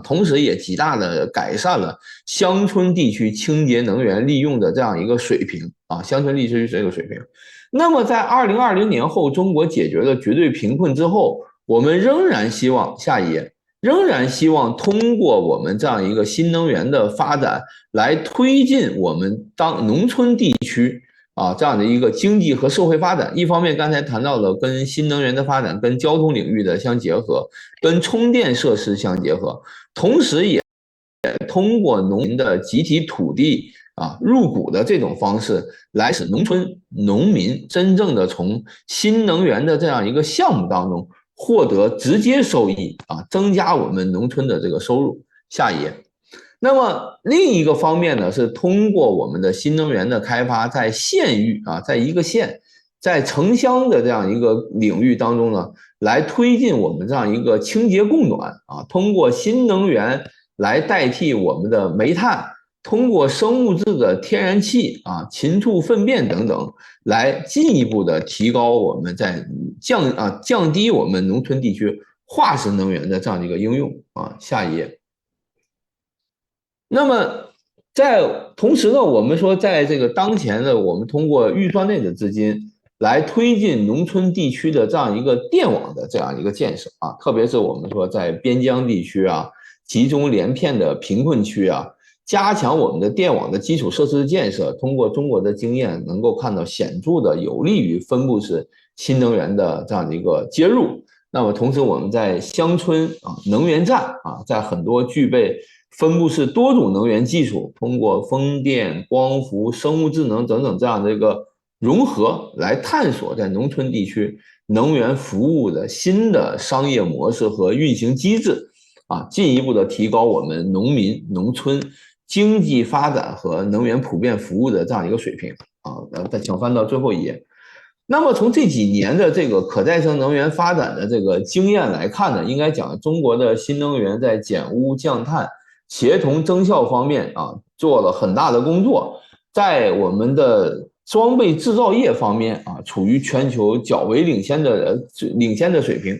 同时也极大的改善了乡村地区清洁能源利用的这样一个水平乡村地区这个水平。那么在2020年后，中国解决了绝对贫困之后，我们仍然希望通过我们这样一个新能源的发展，来推进我们农村地区这样的一个经济和社会发展。一方面，刚才谈到了跟新能源的发展、跟交通领域的相结合、跟充电设施相结合，同时也通过农民的集体土地入股的这种方式，来使农村农民真正的从新能源的这样一个项目当中获得直接收益增加我们农村的这个收入。下一页。那么另一个方面呢，是通过我们的新能源的开发，在县域在一个县，在城乡的这样一个领域当中呢，来推进我们这样一个清洁供暖通过新能源来代替我们的煤炭，通过生物质的天然气禽畜粪便等等，来进一步的提高我们在降低我们农村地区化石能源的这样的一个应用下一页。那么在同时呢，我们说在这个当前的我们通过预算内的资金来推进农村地区的这样一个电网的这样一个建设特别是我们说在边疆地区集中连片的贫困区加强我们的电网的基础设施的建设，通过中国的经验能够看到显著的有利于分布式新能源的这样的一个接入。那么同时我们在乡村能源站在很多具备分布式多种能源技术，通过风电、光伏、生物智能等等这样的一个融合，来探索在农村地区能源服务的新的商业模式和运行机制进一步的提高我们农民、农村经济发展和能源普遍服务的这样一个水平再请翻到最后一页。那么从这几年的这个可再生能源发展的这个经验来看呢，应该讲中国的新能源在减污降碳、协同增效方面做了很大的工作，在我们的装备制造业方面处于全球较为领先的水平，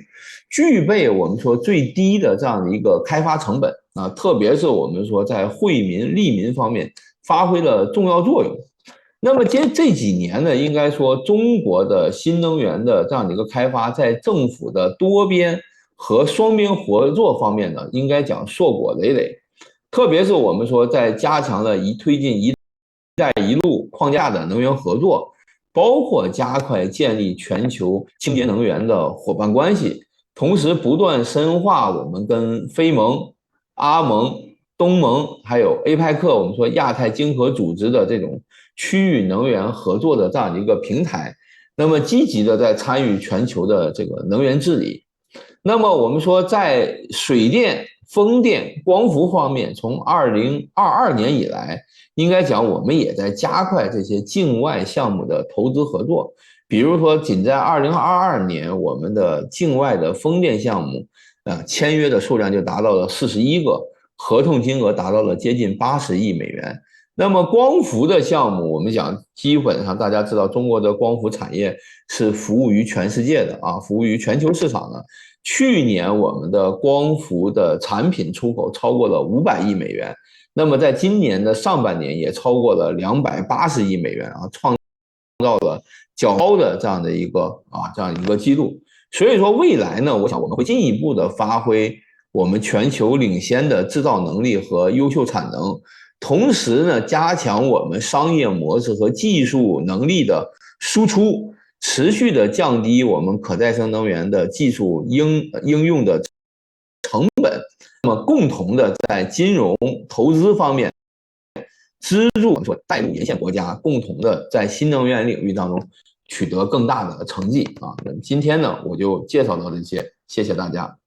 具备我们说最低的这样的一个开发成本特别是我们说在惠民利民方面发挥了重要作用。那么这几年呢，应该说中国的新能源的这样的一个开发，在政府的多边和双边合作方面呢，应该讲硕果累累。特别是我们说在加强了推进一带一路框架的能源合作，包括加快建立全球清洁能源的伙伴关系，同时不断深化我们跟非盟、阿盟、东盟还有 APEC 我们说亚太经合组织的这种区域能源合作的这样的一个平台，那么积极的在参与全球的这个能源治理。那么我们说在水电、风电、光伏方面，从2022年以来，应该讲我们也在加快这些境外项目的投资合作。比如说仅在2022年，我们的境外的风电项目签约的数量就达到了41个，合同金额达到了接近80亿美元。那么光伏的项目，我们讲基本上大家知道，中国的光伏产业是服务于全世界的服务于全球市场的。去年我们的光伏的产品出口超过了500亿美元，那么在今年的上半年也超过了280亿美元创造了较高的这样的一个记录。所以说未来呢，我想我们会进一步的发挥我们全球领先的制造能力和优秀产能，同时呢，加强我们商业模式和技术能力的输出，持续的降低我们可再生能源的技术应用的成本，那么共同的在金融投资方面资助我们说带入沿线国家，共同的在新能源领域当中取得更大的成绩今天呢，我就介绍到这些，谢谢大家。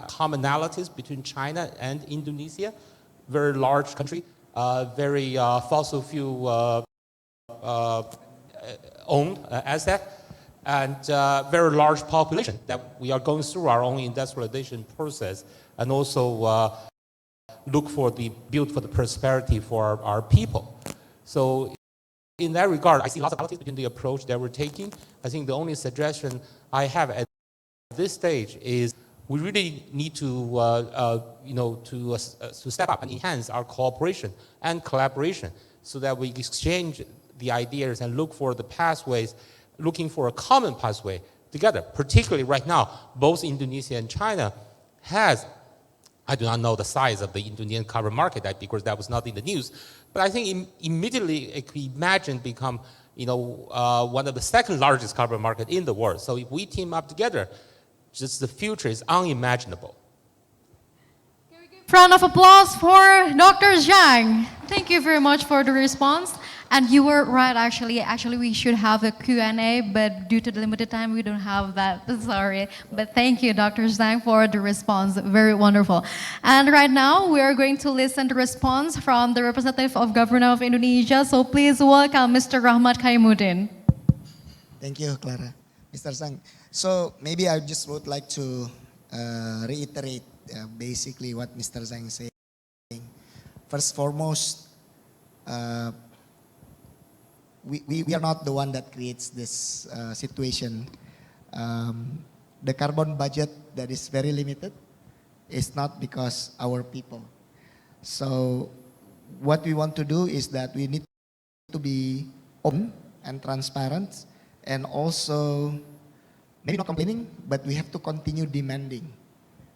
commonalities between China and Indonesia. Very large country, very fossil fuel owned asset, and very large population that we are going through our own industrialization process, and also look for the build for the prosperity for our people. So in that regard, I see lots of politics between the approach that we're taking. I think the only suggestion I have at this stage is we really need to, to step up and enhance our cooperation and collaboration so that we exchange the ideas and look for the pathways, looking for a common pathway together. Particularly right now, both Indonesia and China has, I do not know the size of the Indonesian carbon market because that was not in the news, but I think immediately it could imagine become, one of the second largest carbon market in the world. So if we team up together, just the future is unimaginable. Round of applause for Dr. Zhang. Thank you very much for the response. And you were right, actually. Actually, we should have a Q&A, but due to the limited time, we don't have that. Sorry. But thank you, Dr. Zhang, for the response. Very wonderful. And right now, we are going to listen to response from the representative of Government of Indonesia. So please welcome Mr. Rahmat Kaimuddin. Thank you, Clara. Mr. Zhang. So maybe I just would like to reiterate basically what Mr. Zhang is saying. First, foremost, we are not the one that creates this situation. The carbon budget that is very limited is not because our people. So what we want to do is that we need to be open and transparent, and also maybe not complaining, but we have to continue demanding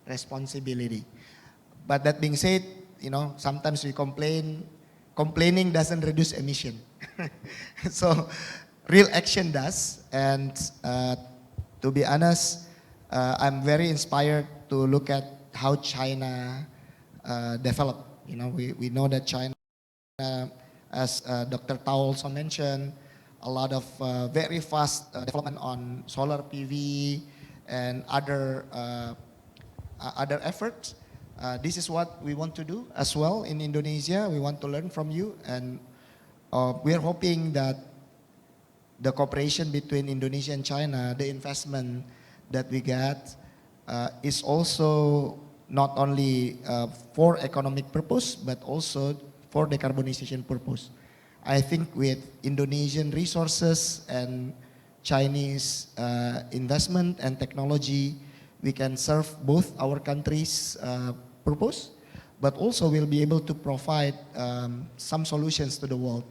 responsibility. But that being said, sometimes we complain. Complaining doesn't reduce emission. So real action does. And to be honest, I'm very inspired to look at how China developed. We know that China, as Dr. Tao also mentioned, a lot of very fast development on solar PV and other efforts. This is what we want to do as well in Indonesia. We want to learn from you, and we are hoping that the cooperation between Indonesia and China, the investment that we get, is also not only for economic purpose, but also for decarbonization purpose. I think with Indonesian resources and Chinese investment and technology, we can serve both our countries' purpose, but also we'll be able to provide some solutions to the world.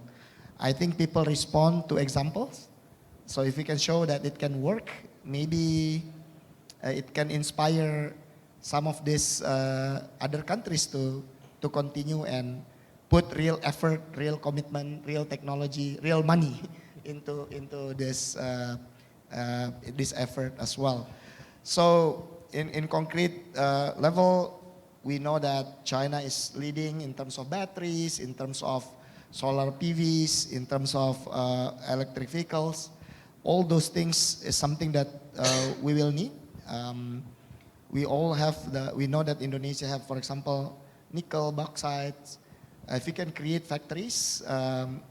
I think people respond to examples. So if we can show that it can work, maybe it can inspire some of these other countries to continue and put real effort, real commitment, real technology, real money into this effort as well. So in concrete level, we know that China is leading in terms of batteries, in terms of solar PVs, in terms of electric vehicles. All those things is something that we will need. We know that Indonesia have, for example, nickel, bauxite. If we can create factories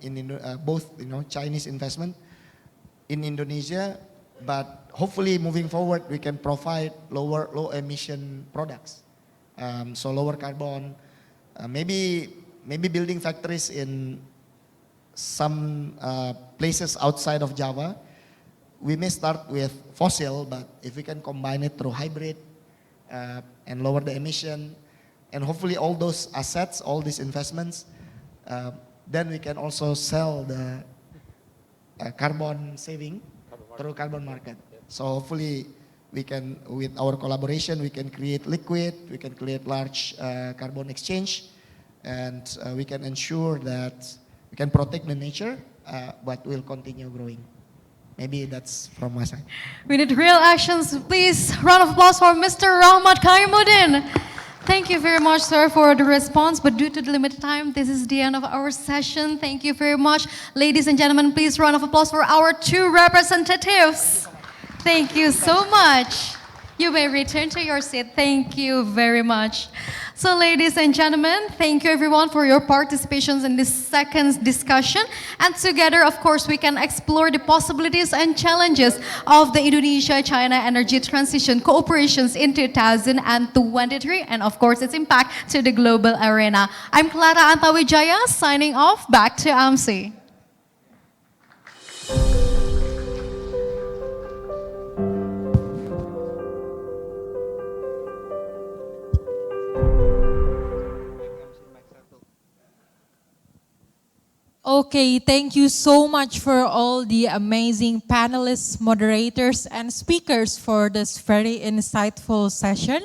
in both Chinese investment in Indonesia, but hopefully moving forward we can provide low emission products, so lower carbon. Maybe building factories in some places outside of Java. We may start with fossil, but if we can combine it through hybrid and lower the emission, and hopefully all those assets, all these investments, then we can also sell the carbon saving through carbon market. So hopefully we can, with our collaboration, we can create liquid, we can create large carbon exchange, and we can ensure that we can protect the nature, but we'll continue growing. Maybe that's from my side. We need real actions. Please, round of applause for Mr. Rahmat Kaimuddin. Thank you very much, sir, for the response. But due to the limited time, this is the end of our session. Thank you very much. Ladies and gentlemen, please round of applause for our two representatives. Thank you so much. You may return to your seat. Thank you very much. So, ladies and gentlemen, thank you everyone for your participations in this second discussion. And together, of course, we can explore the possibilities and challenges of the Indonesia-China energy transition cooperations in 2023, and of course, its impact to the global arena. I'm Clara Antawijaya, signing off. Back to MC. Okay, thank you so much for all the amazing panelists, moderators, and speakers for this very insightful session.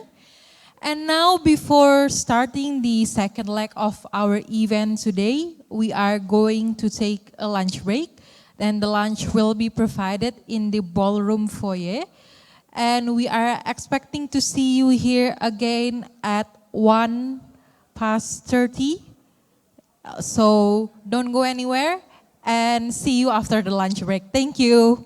And now, before starting the second leg of our event today, we are going to take a lunch break. Then the lunch will be provided in the ballroom foyer. And we are expecting to see you here again at 1:30. So don't go anywhere and see you after the lunch break. Thank you.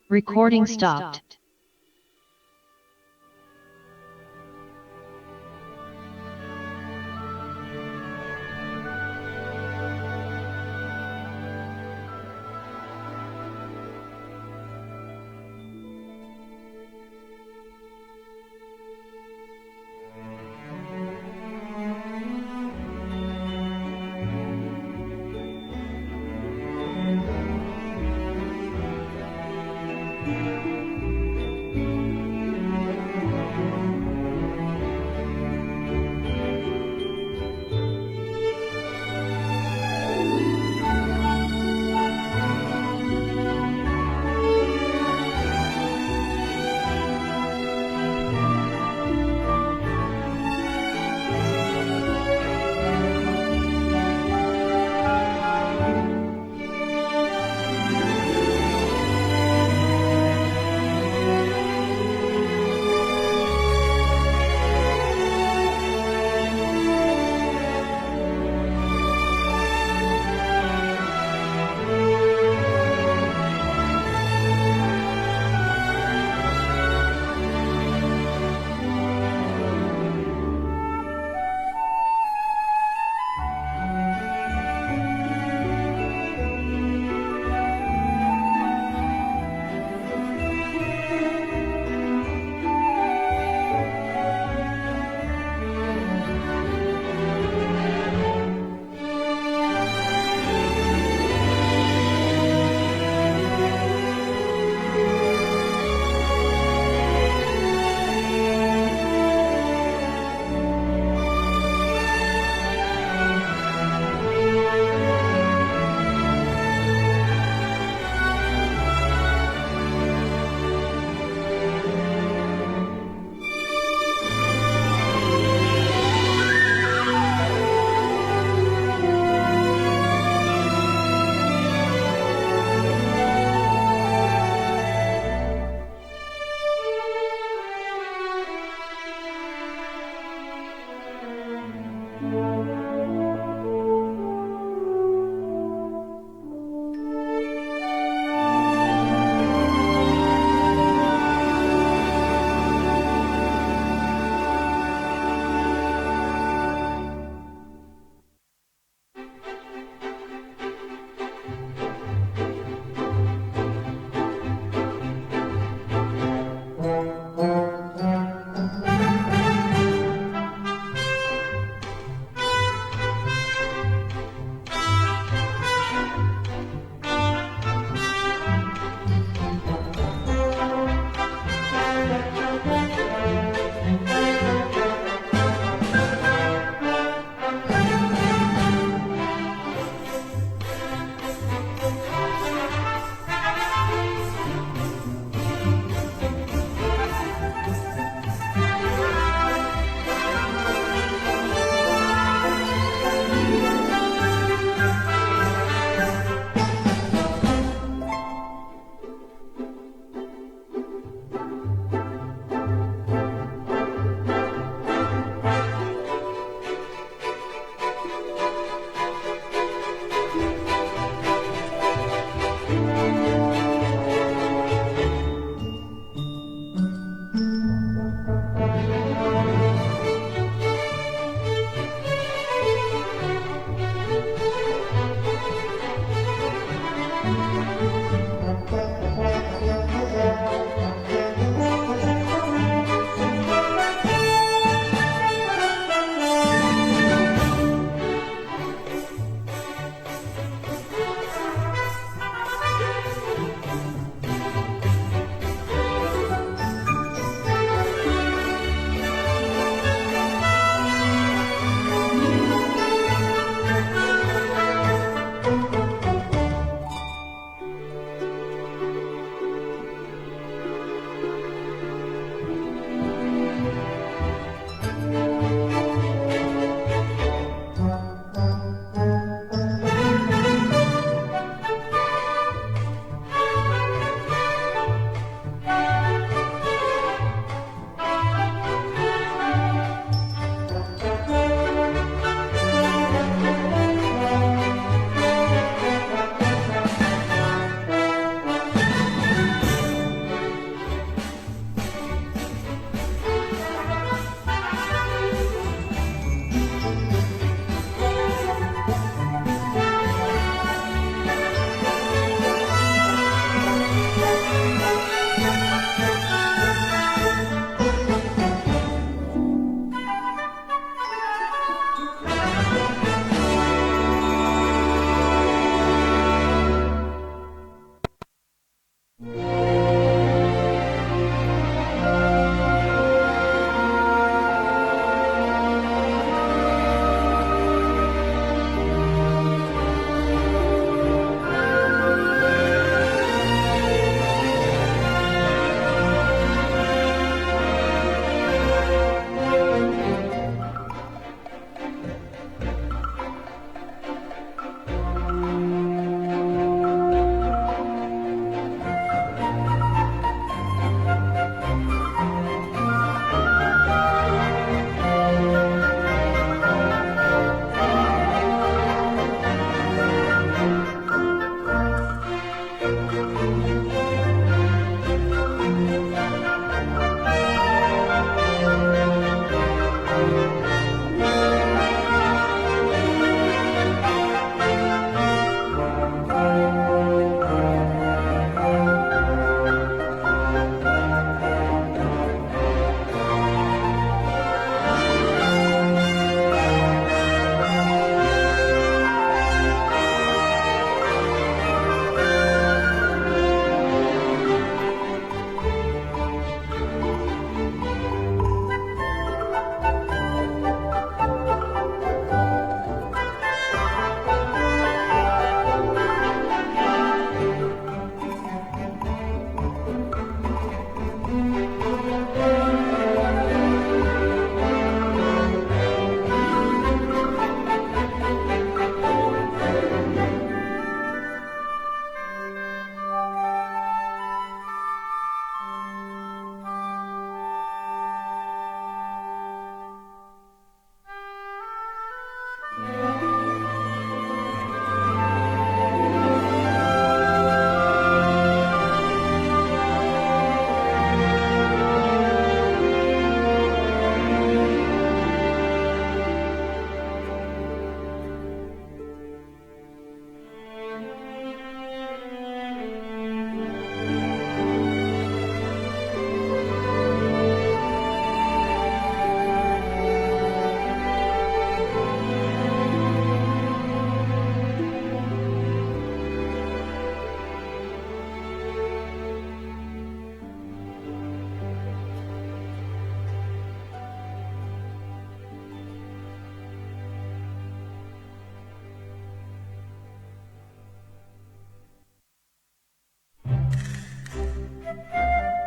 Recording stopped.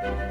you.